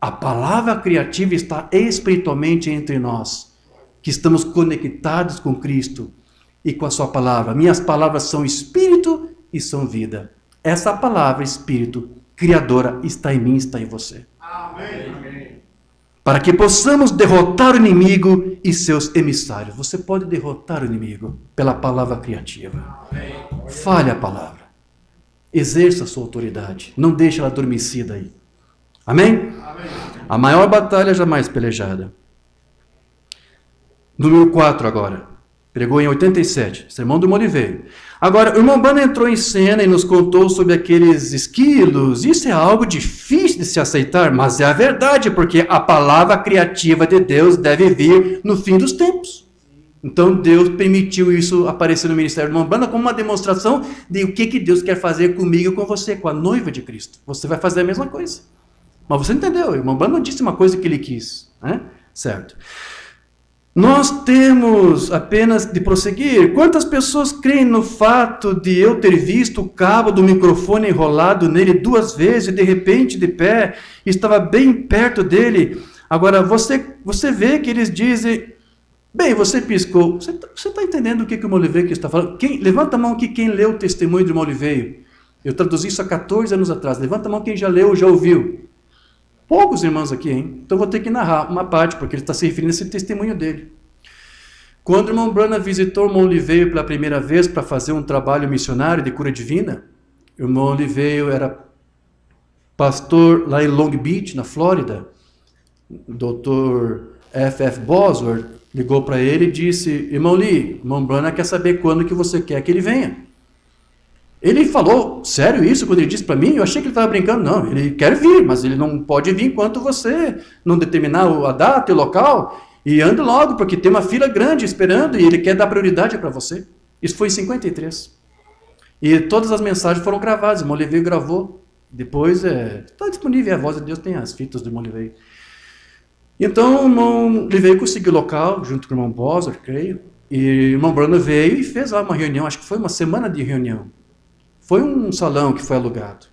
A palavra criativa está espiritualmente entre nós, que estamos conectados com Cristo e com a sua palavra. Minhas palavras são espírito e são vida. Essa palavra, espírito, criadora, está em mim, está em você. Amém. Para que possamos derrotar o inimigo e seus emissários. Você pode derrotar o inimigo pela palavra criativa. Amém. Fale a palavra. Exerça a sua autoridade. Não deixe ela adormecida aí. Amém? Amém? A maior batalha jamais pelejada. Número 4 agora. Pregou em 87. Sermão do Oliveira. Agora, o irmão Branham entrou em cena e nos contou sobre aqueles esquilos. Isso é algo difícil de se aceitar, mas é a verdade, porque a palavra criativa de Deus deve vir no fim dos tempos. Então Deus permitiu isso aparecer no ministério do irmão Branham como uma demonstração de o que Deus quer fazer comigo e com você, com a noiva de Cristo. Você vai fazer a mesma coisa. Mas você entendeu, o irmão Branham disse uma coisa que ele quis, né? Certo. Nós temos apenas de prosseguir. Quantas pessoas creem no fato de eu ter visto o cabo do microfone enrolado nele 2 vezes, e de repente de pé, estava bem perto dele? Agora, você vê que eles dizem, bem, você piscou. Você está entendendo o que o irmão Oliveira está falando? Levanta a mão aqui quem leu o testemunho do irmão Oliveira. Eu traduzi isso há 14 anos atrás. Levanta a mão quem já leu, já ouviu. Poucos irmãos aqui, hein? Então vou ter que narrar uma parte, porque ele está se referindo a esse testemunho dele. Quando o irmão Branham visitou o irmão Oliveira pela primeira vez para fazer um trabalho missionário de cura divina, o irmão Oliveira era pastor lá em Long Beach, na Flórida. O Dr. F.F. Bosworth ligou para ele e disse, irmão Lee, o irmão Branham quer saber quando que você quer que ele venha. Ele falou, sério isso, quando ele disse para mim? Eu achei que ele estava brincando. Não, ele quer vir, mas ele não pode vir enquanto você não determinar a data e o local. E ande logo, porque tem uma fila grande esperando e ele quer dar prioridade para você. Isso foi em 53. E todas as mensagens foram gravadas, o irmão Oliveira gravou. Depois está disponível, a voz de Deus tem as fitas do irmão Oliveira. Então o irmão Oliveira conseguiu o local, junto com o irmão Bosworth, creio. E o irmão Branham veio e fez lá uma reunião, acho que foi uma semana de reunião. Foi um salão que foi alugado.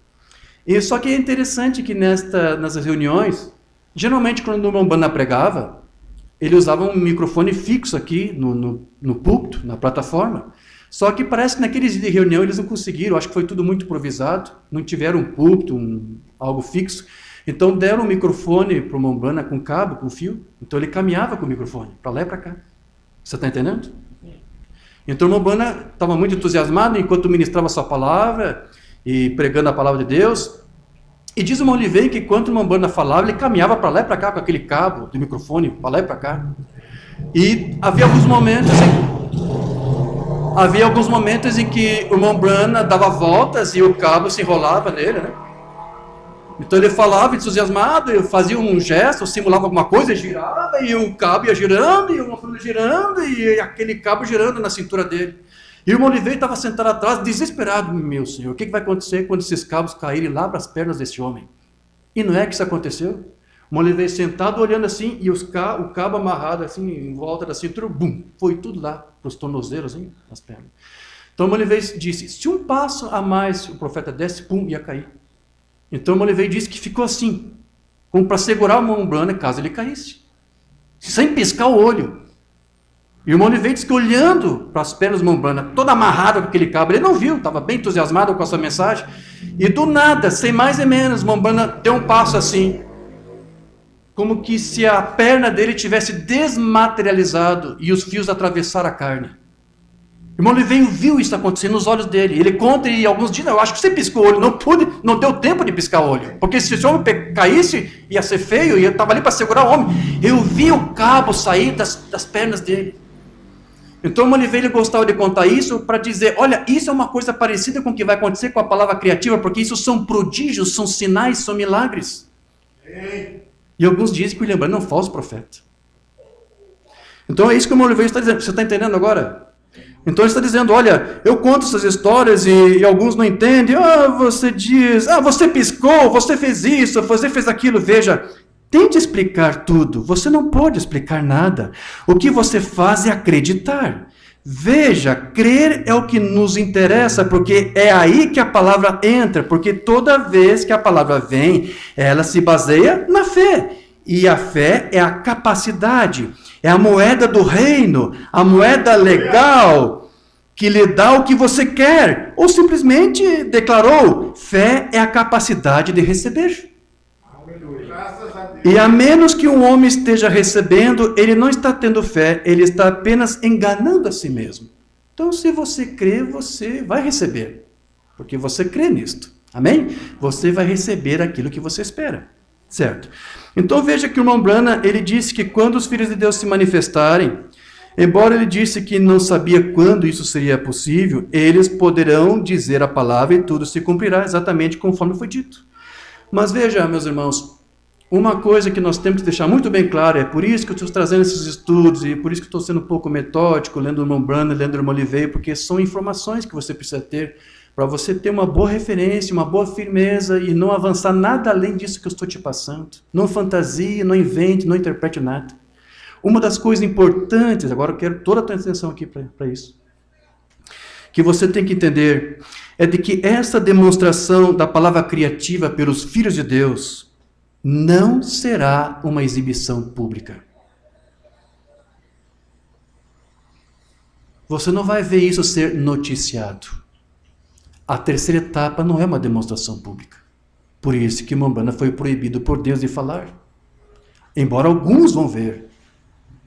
E só que é interessante que nessas reuniões, geralmente quando o irmão Branham pregava, ele usava um microfone fixo aqui no púlpito, na plataforma. Só que parece que naqueles dias de reunião eles não conseguiram, acho que foi tudo muito improvisado, não tiveram um púlpito, algo fixo. Então deram um microfone para o irmão Branham com cabo, com fio. Então ele caminhava com o microfone, para lá e para cá. Você está entendendo? Então o irmão Branham estava muito entusiasmado enquanto ministrava a sua palavra e pregando a palavra de Deus. E diz o irmão Oliveira que enquanto o irmão Branham falava, ele caminhava para lá e para cá com aquele cabo do microfone, para lá e para cá. E havia alguns momentos em que o irmão Branham dava voltas e o cabo se enrolava nele, né? Então ele falava entusiasmado, fazia um gesto, simulava alguma coisa, girava, e o cabo ia girando, e uma coisa girando, e aquele cabo girando na cintura dele. E o irmão Oliveira estava sentado atrás, desesperado, meu Senhor, o que vai acontecer quando esses cabos caírem lá para as pernas desse homem? E não é que isso aconteceu? O irmão Olivei sentado olhando assim, e o cabo amarrado assim, em volta da cintura, bum, foi tudo lá, para os tornozelos, assim, nas pernas. Então o irmão Olivei disse, se um passo a mais o profeta desse, pum, ia cair. Então o irmão Olivei disse que ficou assim, como para segurar o irmão Umbanda caso ele caísse, sem piscar o olho. E o irmão Olivei disse que olhando para as pernas do irmão Umbanda, toda amarrada com aquele cabo, ele não viu, estava bem entusiasmado com essa mensagem, e do nada, sem mais nem menos, o irmão Umbanda deu um passo assim, como que se a perna dele tivesse desmaterializado e os fios atravessaram a carne. O irmão Olivei viu isso acontecendo nos olhos dele. Ele conta e alguns dizem, eu acho que você piscou o olho. Não deu tempo de piscar o olho. Porque se esse homem caísse, ia ser feio, e eu estava ali para segurar o homem. Eu vi o cabo sair das pernas dele. Então o irmão Olivei ele gostava de contar isso para dizer, olha, isso é uma coisa parecida com o que vai acontecer com a palavra criativa, porque isso são prodígios, são sinais, são milagres. E alguns dizem que o William Branham é um falso profeta. Então é isso que o irmão Olivei está dizendo. Você está entendendo agora? Então ele está dizendo, olha, eu conto essas histórias e alguns não entendem. Você diz, você piscou, você fez isso, você fez aquilo. Veja, tente explicar tudo. Você não pode explicar nada. O que você faz é acreditar. Veja, crer é o que nos interessa, porque é aí que a palavra entra, porque toda vez que a palavra vem, ela se baseia na fé. E a fé é a capacidade, é a moeda do reino, a moeda legal, que lhe dá o que você quer, ou simplesmente declarou, fé é a capacidade de receber. E a menos que um homem esteja recebendo, ele não está tendo fé, ele está apenas enganando a si mesmo. Então, se você crê, você vai receber, porque você crê nisto. Amém? Você vai receber aquilo que você espera. Certo? Então veja que o irmão Branham, ele disse que quando os filhos de Deus se manifestarem, embora ele disse que não sabia quando isso seria possível, eles poderão dizer a palavra e tudo se cumprirá exatamente conforme foi dito. Mas veja, meus irmãos, uma coisa que nós temos que deixar muito bem claro, é por isso que eu estou trazendo esses estudos, e por isso que eu estou sendo um pouco metódico, lendo o irmão Branham, lendo o irmão Olivei, porque são informações que você precisa ter, para você ter uma boa referência, uma boa firmeza, e não avançar nada além disso que eu estou te passando. Não fantasie, não invente, não interprete nada. Uma das coisas importantes, agora eu quero toda a tua atenção aqui para isso, que você tem que entender, é de que essa demonstração da palavra criativa pelos filhos de Deus não será uma exibição pública. Você não vai ver isso ser noticiado. A terceira etapa não é uma demonstração pública. Por isso que Umbanda foi proibido por Deus de falar. Embora alguns vão ver,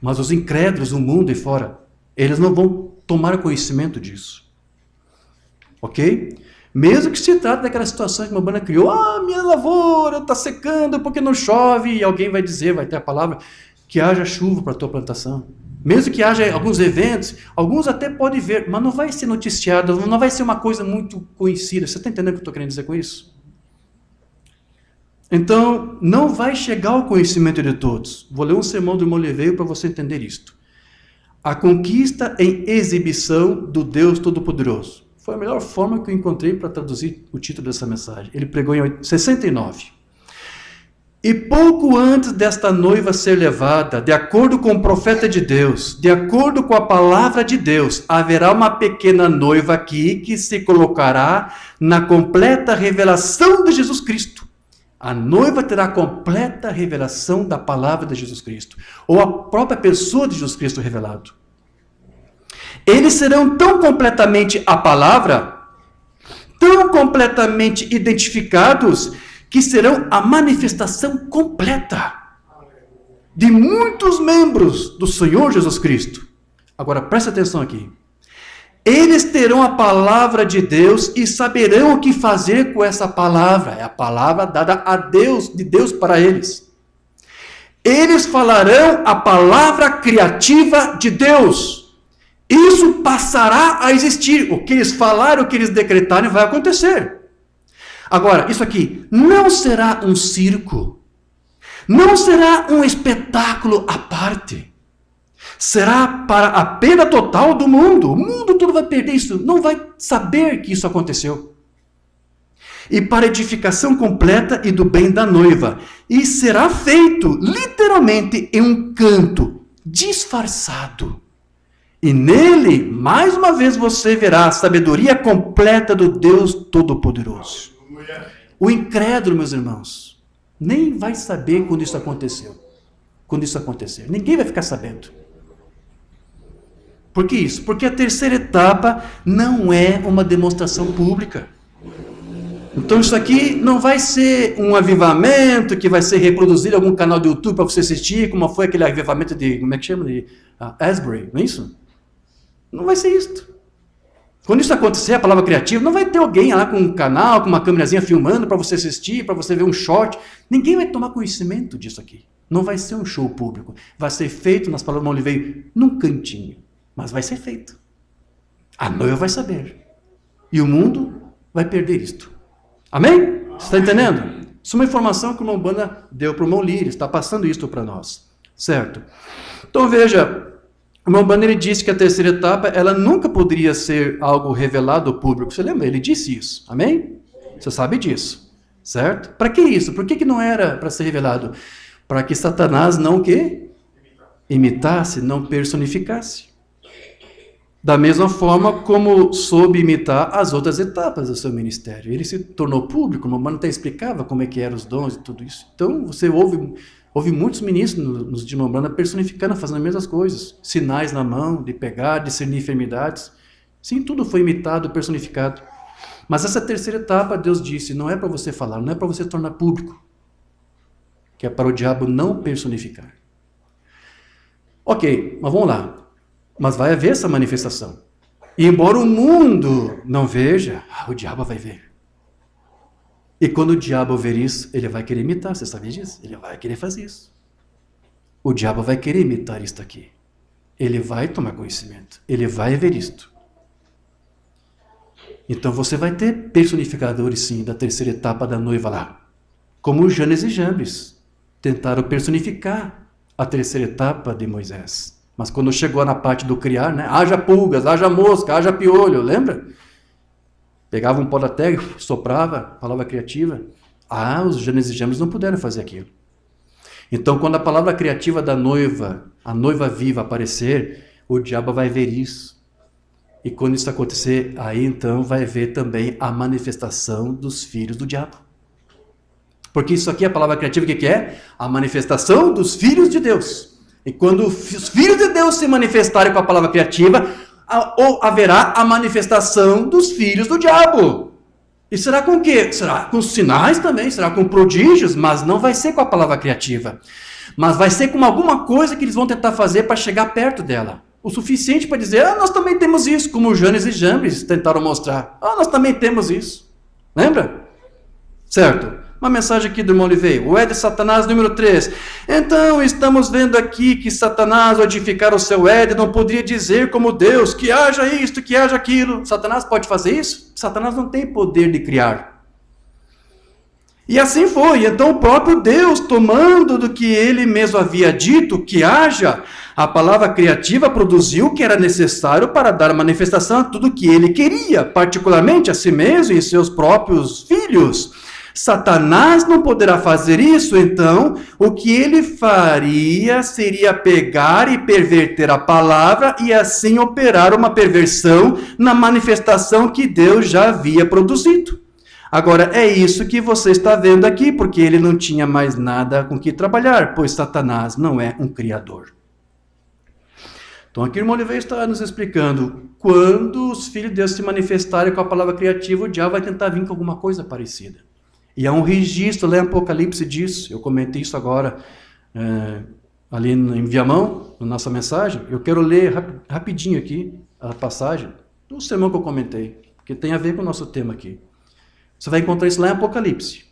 mas os incrédulos, o mundo e fora, eles não vão tomar conhecimento disso. Ok? Mesmo que se trate daquela situação que Umbanda criou, minha lavoura está secando porque não chove, e alguém vai dizer, vai ter a palavra, que haja chuva para a tua plantação. Mesmo que haja alguns eventos, alguns até podem ver, mas não vai ser noticiado, não vai ser uma coisa muito conhecida. Você está entendendo o que eu estou querendo dizer com isso? Então, não vai chegar ao conhecimento de todos. Vou ler um sermão do irmão Olivei para você entender isto. A conquista em exibição do Deus Todo-Poderoso. Foi a melhor forma que eu encontrei para traduzir o título dessa mensagem. Ele pregou em 69. E pouco antes desta noiva ser levada, de acordo com o profeta de Deus, de acordo com a palavra de Deus, haverá uma pequena noiva aqui que se colocará na completa revelação de Jesus Cristo. A noiva terá a completa revelação da palavra de Jesus Cristo, ou a própria pessoa de Jesus Cristo revelado. Eles serão tão completamente a palavra, tão completamente identificados, que serão a manifestação completa de muitos membros do Senhor Jesus Cristo. Agora, presta atenção aqui. Eles terão a palavra de Deus e saberão o que fazer com essa palavra. É a palavra dada a Deus, de Deus para eles. Eles falarão a palavra criativa de Deus. Isso passará a existir. O que eles falarem, o que eles decretarem vai acontecer. Agora, isso aqui não será um circo, não será um espetáculo à parte, será para a perda total do mundo. O mundo todo vai perder isso, não vai saber que isso aconteceu. e para edificação completa e do bem da noiva. E será feito, literalmente, em um canto, disfarçado. E nele, mais uma vez, você verá a sabedoria completa do Deus Todo-Poderoso. O incrédulo, meus irmãos, nem vai saber quando isso aconteceu. Quando isso acontecer. Ninguém vai ficar sabendo. Por que isso? Porque a terceira etapa não é uma demonstração pública. Então isso aqui não vai ser um avivamento que vai ser reproduzido em algum canal do YouTube para você assistir, como foi aquele avivamento de, como é que chama? De Asbury, não é isso? Não vai ser isso. Quando isso acontecer, a palavra criativa, não vai ter alguém lá com um canal, com uma câmerazinha filmando para você assistir, para você ver um short. Ninguém vai tomar conhecimento disso aqui. Não vai ser um show público. Vai ser feito, nas palavras do irmão Oliveira, num cantinho. Mas vai ser feito. A noiva vai saber. E o mundo vai perder isto. Amém? Você está entendendo? Isso é uma informação que o irmão Banda deu para o irmão Lírio. Está passando isto para nós. Certo? Então veja, o irmão Banda ele disse que a terceira etapa ela nunca poderia ser algo revelado ao público. Você lembra? Ele disse isso. Amém? Você sabe disso. Certo? Para que isso? Por que não era para ser revelado? Para que Satanás não o quê? Imitasse, não personificasse. Da mesma forma como soube imitar as outras etapas do seu ministério. Ele se tornou público, o irmão até explicava como é que eram os dons e tudo isso. Então, você ouve muitos ministros nos de irmão Banda personificando, fazendo as mesmas coisas. Sinais na mão, de pegar, discernir enfermidades. Sim, tudo foi imitado, personificado. Mas essa terceira etapa, Deus disse, não é para você falar, não é para você tornar público. Que é para o diabo não personificar. Ok, mas vamos lá. Mas vai haver essa manifestação. E embora o mundo não veja, o diabo vai ver. E quando o diabo ver isso, ele vai querer imitar, você sabia disso? Ele vai querer fazer isso. O diabo vai querer imitar isto aqui. Ele vai tomar conhecimento. Ele vai ver isto. Então você vai ter personificadores sim da terceira etapa da noiva lá. Como Janes e Jambres tentaram personificar a terceira etapa de Moisés. Mas quando chegou na parte do criar, né? Haja pulgas, haja mosca, haja piolho, lembra? Pegava um pó da terra, soprava, palavra criativa. Os Janes e Jambres não puderam fazer aquilo. Então, quando a palavra criativa da noiva, a noiva viva aparecer, o diabo vai ver isso. E quando isso acontecer, aí então vai ver também a manifestação dos filhos do diabo. Porque isso aqui, a palavra criativa, o que é? A manifestação dos filhos de Deus. E quando os filhos de Deus se manifestarem com a palavra criativa, haverá a manifestação dos filhos do diabo. E será com o quê? Será com sinais também, será com prodígios, mas não vai ser com a palavra criativa. Mas vai ser com alguma coisa que eles vão tentar fazer para chegar perto dela. O suficiente para dizer, nós também temos isso, como Janes e Jambres tentaram mostrar. Nós também temos isso. Lembra? Certo? Uma mensagem aqui do irmão Oliveira. O Éden de Satanás, número 3. Então, estamos vendo aqui que Satanás, ao edificar o seu Éden, não poderia dizer como Deus, que haja isto, que haja aquilo. Satanás pode fazer isso? Satanás não tem poder de criar. E assim foi. Então, o próprio Deus, tomando do que ele mesmo havia dito, que haja, a palavra criativa produziu o que era necessário para dar manifestação a tudo o que ele queria, particularmente a si mesmo e seus próprios filhos. Satanás não poderá fazer isso, então o que ele faria seria pegar e perverter a palavra e assim operar uma perversão na manifestação que Deus já havia produzido. Agora, é isso que você está vendo aqui, porque ele não tinha mais nada com que trabalhar, pois Satanás não é um criador. Então aqui o irmão Oliveira está nos explicando, quando os filhos de Deus se manifestarem com a palavra criativa, o diabo vai tentar vir com alguma coisa parecida. E há um registro lá em Apocalipse disso. Eu comentei isso agora ali em Viamão, na nossa mensagem. Eu quero ler rapidinho aqui a passagem do sermão que eu comentei, que tem a ver com o nosso tema aqui. Você vai encontrar isso lá em Apocalipse.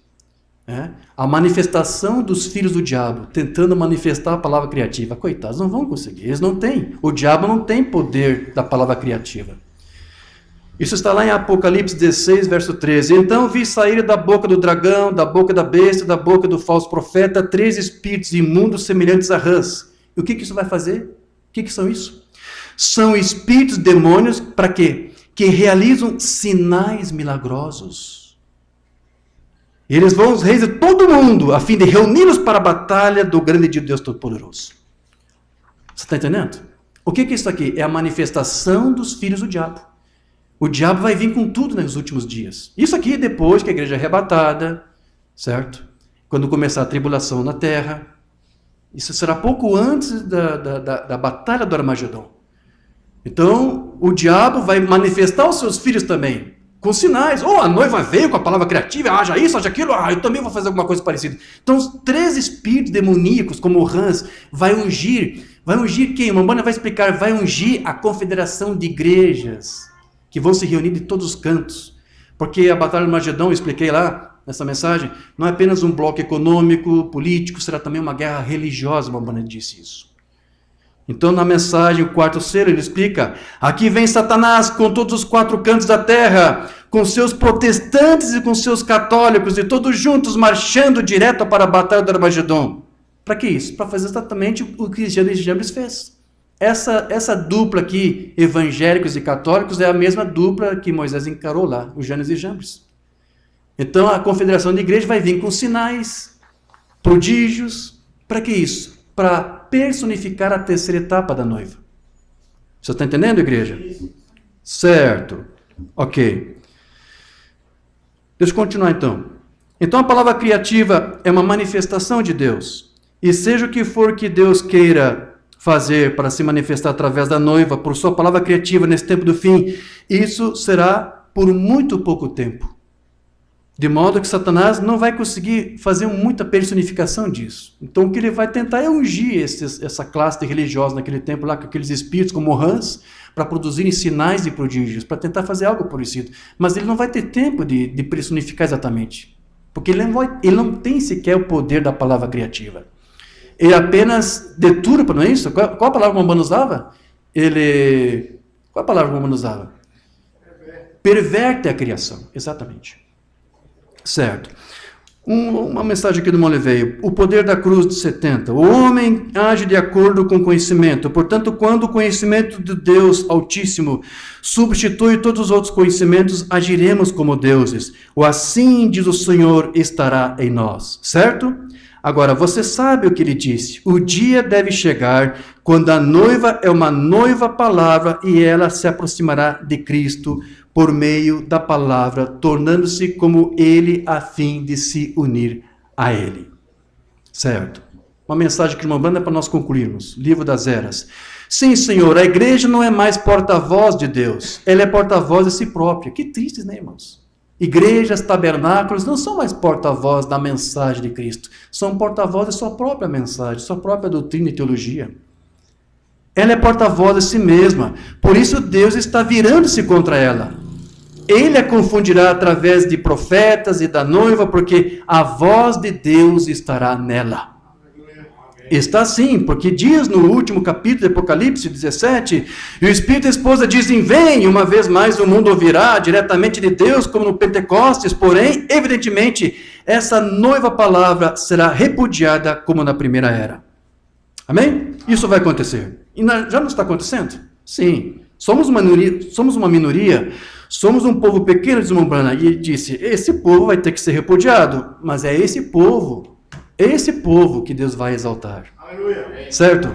A manifestação dos filhos do diabo, tentando manifestar a palavra criativa. Coitados, não vão conseguir, eles não têm. O diabo não tem poder da palavra criativa. Isso está lá em Apocalipse 16, verso 13. Então vi sair da boca do dragão, da boca da besta, da boca do falso profeta, 3 espíritos imundos semelhantes a rãs. E o que isso vai fazer? O que são isso? São espíritos demônios para quê? Que realizam sinais milagrosos. E eles vão os reis de todo mundo, a fim de reuni-los para a batalha do grande dia de Deus Todo-Poderoso. Você está entendendo? O que é isso aqui? É a manifestação dos filhos do diabo. O diabo vai vir com tudo nos últimos dias. Isso aqui depois que a igreja é arrebatada, certo? Quando começar a tribulação na terra. Isso será pouco antes da batalha do Armagedon. Então, o diabo vai manifestar os seus filhos também, com sinais. A noiva veio com a palavra criativa, haja isso, haja aquilo, eu também vou fazer alguma coisa parecida. Então, os 3 espíritos demoníacos, como o Hans, vai ungir quem? O Umbanda vai explicar, vai ungir a confederação de igrejas, que vão se reunir de todos os cantos. Porque a batalha do Armagedon, eu expliquei lá, nessa mensagem, não é apenas um bloco econômico, político, será também uma guerra religiosa, o Umbanda disse isso. Então, na mensagem, o 4º selo, ele explica, aqui vem Satanás com todos os 4 cantos da terra, com seus protestantes e com seus católicos, e todos juntos marchando direto para a batalha do Armagedon. Para que isso? Para fazer exatamente o que Janes e Jambres fez. Essa dupla aqui, evangélicos e católicos, é a mesma dupla que Moisés encarou lá, os Janes e Jambres. Então, a confederação de igreja vai vir com sinais, prodígios. Para que isso? Para personificar a 3ª etapa da noiva. Você está entendendo, igreja? Certo. Ok. Deixa eu continuar então. Então, a palavra criativa é uma manifestação de Deus. E seja o que for que Deus queira fazer para se manifestar através da noiva, por sua palavra criativa nesse tempo do fim, isso será por muito pouco tempo. De modo que Satanás não vai conseguir fazer muita personificação disso. Então o que ele vai tentar é ungir essa classe de religiosos naquele tempo lá, com aqueles espíritos como Hans, para produzirem sinais e prodígios, para tentar fazer algo parecido. Mas ele não vai ter tempo de personificar exatamente. Porque ele não tem sequer o poder da palavra criativa. Ele apenas deturpa, não é isso? Qual a palavra que o Umbanda usava? Qual a palavra que o Umbanda usava? Perverte a criação, exatamente. Certo. Uma mensagem aqui do Moleveio. O poder da cruz de 70. O homem age de acordo com o conhecimento. Portanto, quando o conhecimento de Deus Altíssimo substitui todos os outros conhecimentos, agiremos como deuses. O assim, diz o Senhor, estará em nós. Certo? Agora, você sabe o que ele disse. O dia deve chegar quando a noiva é uma noiva palavra e ela se aproximará de Cristo por meio da palavra, tornando-se como ele a fim de se unir a ele. Certo? Uma mensagem que irmã Umbanda para nós concluirmos. Livro das Eras. Sim, Senhor, a igreja não é mais porta-voz de Deus. Ela é porta-voz de si própria. Que tristes, né, irmãos? Igrejas, tabernáculos não são mais porta-voz da mensagem de Cristo. São porta-voz de sua própria mensagem, sua própria doutrina e teologia. Ela é porta-voz de si mesma. Por isso Deus está virando-se contra ela. Ele a confundirá através de profetas e da noiva, porque a voz de Deus estará nela. Está sim, porque diz no último capítulo de Apocalipse 17, e o Espírito e a esposa dizem, vem, e uma vez mais o mundo ouvirá diretamente de Deus, como no Pentecostes, porém, evidentemente, essa noiva palavra será repudiada como na primeira era. Amém? Isso vai acontecer. E já não está acontecendo? Sim. Somos uma minoria, somos um povo pequeno, diz Umbanda, e ele disse, esse povo vai ter que ser repudiado, mas é esse povo que Deus vai exaltar. Aleluia. Certo?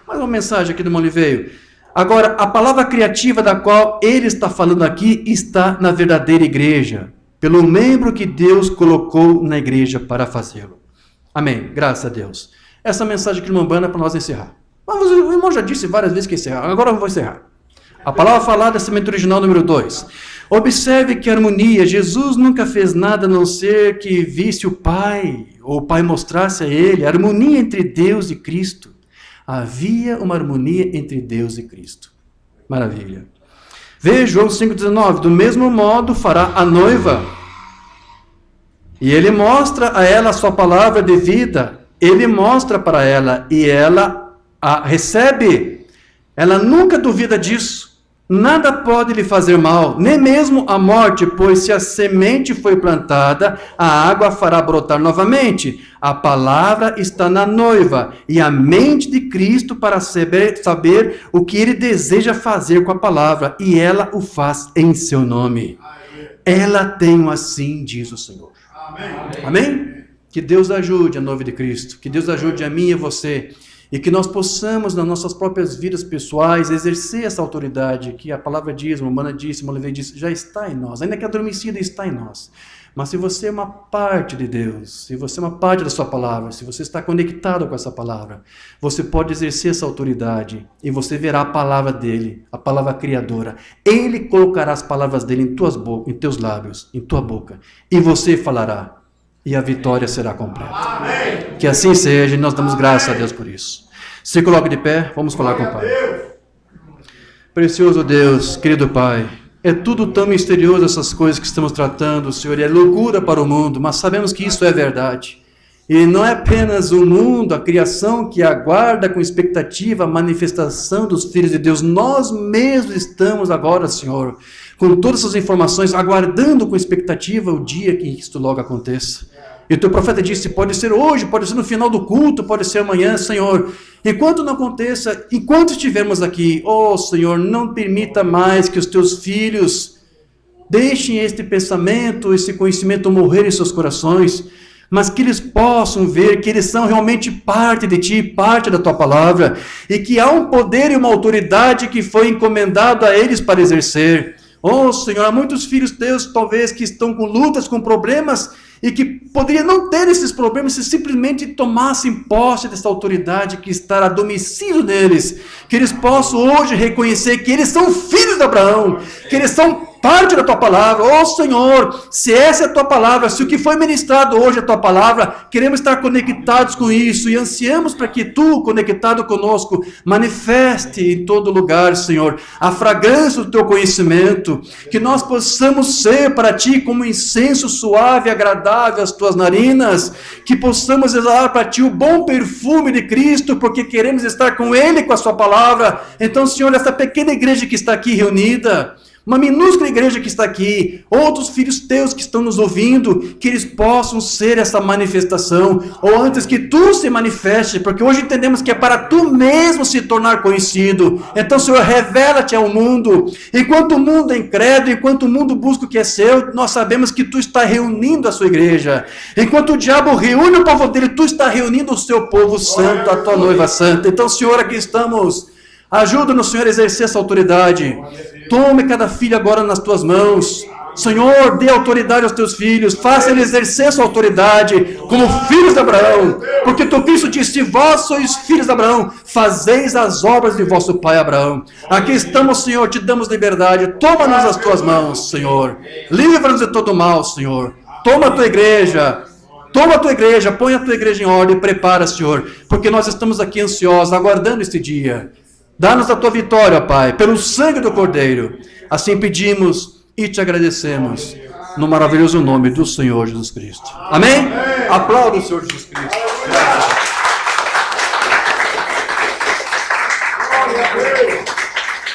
Mais uma mensagem aqui do Moleveio. Agora, a palavra criativa da qual ele está falando aqui está na verdadeira igreja, pelo membro que Deus colocou na igreja para fazê-lo. Amém. Graças a Deus. Essa mensagem aqui do Umbanda é para nós encerrar. Mas o irmão já disse várias vezes que encerrar. Agora eu vou encerrar. A palavra falada é semente original número 2. Observe que harmonia. Jesus nunca fez nada a não ser que visse o Pai, ou o Pai mostrasse a ele a harmonia entre Deus e Cristo. Havia uma harmonia entre Deus e Cristo. Maravilha. Veja João 5,19. Do mesmo modo fará a noiva. E ele mostra a ela a sua palavra de vida. Ele mostra para ela e ela a recebe. Ela nunca duvida disso. Nada pode lhe fazer mal, nem mesmo a morte, pois se a semente foi plantada, a água fará brotar novamente. A palavra está na noiva e a mente de Cristo para saber o que ele deseja fazer com a palavra, e ela o faz em seu nome. ela tenho assim, diz o Senhor. Amém? Amém? Que Deus ajude a noiva de Cristo, que Deus ajude a mim e a você, e que nós possamos, nas nossas próprias vidas pessoais, exercer essa autoridade que a palavra diz, a Romana disse, a Molivei disse, já está em nós, ainda que adormecida está em nós. Mas se você é uma parte de Deus, se você é uma parte da sua palavra, se você está conectado com essa palavra, você pode exercer essa autoridade e você verá a palavra dele, a palavra criadora. Ele colocará as palavras dele em teus lábios, em tua boca, e você falará. E a vitória será completa. Amém. Que assim seja, e nós damos graças a Deus por isso. Se coloque de pé, vamos falar com o Pai. Precioso Deus, querido Pai, é tudo tão misterioso essas coisas que estamos tratando, Senhor, e é loucura para o mundo, mas sabemos que isso é verdade. E não é apenas o mundo, a criação que aguarda com expectativa a manifestação dos filhos de Deus. Nós mesmos estamos agora, Senhor, com todas essas informações, aguardando com expectativa o dia que isto logo aconteça. E o teu profeta disse, pode ser hoje, pode ser no final do culto, pode ser amanhã, Senhor. Enquanto não aconteça, enquanto estivermos aqui, oh Senhor, não permita mais que os teus filhos deixem este pensamento, esse conhecimento morrer em seus corações, mas que eles possam ver que eles são realmente parte de Ti, parte da Tua palavra, e que há um poder e uma autoridade que foi encomendado a eles para exercer. Oh Senhor, há muitos filhos teus talvez que estão com lutas, com problemas, e que poderiam não ter esses problemas se simplesmente tomassem posse dessa autoridade que está a domicílio neles, que eles possam hoje reconhecer que eles são filhos de Abraão, que eles são parte da Tua palavra. Oh Senhor, se essa é a Tua palavra, se o que foi ministrado hoje é a Tua palavra, queremos estar conectados com isso e ansiamos para que Tu, conectado conosco, manifeste em todo lugar, Senhor, a fragrância do Teu conhecimento, que nós possamos ser para Ti como incenso suave e agradável às Tuas narinas, que possamos exalar para Ti o bom perfume de Cristo, porque queremos estar com Ele, com a Sua palavra. Então, Senhor, essa pequena igreja que está aqui reunida, uma minúscula igreja que está aqui, outros filhos teus que estão nos ouvindo, que eles possam ser essa manifestação, ou antes que tu se manifeste, porque hoje entendemos que é para tu mesmo se tornar conhecido. Então, Senhor, revela-te ao mundo. Enquanto o mundo é incrédulo, enquanto o mundo busca o que é seu, nós sabemos que tu está reunindo a sua igreja. Enquanto o diabo reúne o povo dele, tu está reunindo o seu povo santo, a tua noiva santa. Então, Senhor, aqui estamos. Ajuda-nos, Senhor, a exercer essa autoridade. Tome cada filho agora nas tuas mãos. Senhor, dê autoridade aos teus filhos. Faça eles exercer essa autoridade como filhos de Abraão. Porque teu Cristo disse, vós sois filhos de Abraão, fazeis as obras de vosso pai Abraão. Aqui estamos, Senhor, te damos liberdade. Toma-nos as tuas mãos, Senhor. Livra-nos de todo mal, Senhor. Toma a tua igreja. Toma a tua igreja, põe a tua igreja em ordem, prepara, Senhor. Porque nós estamos aqui ansiosos, aguardando este dia. Dá-nos a tua vitória, Pai, pelo sangue do Cordeiro. Assim pedimos e te agradecemos, no maravilhoso nome do Senhor Jesus Cristo. Amém? Aplauda o Senhor Jesus Cristo.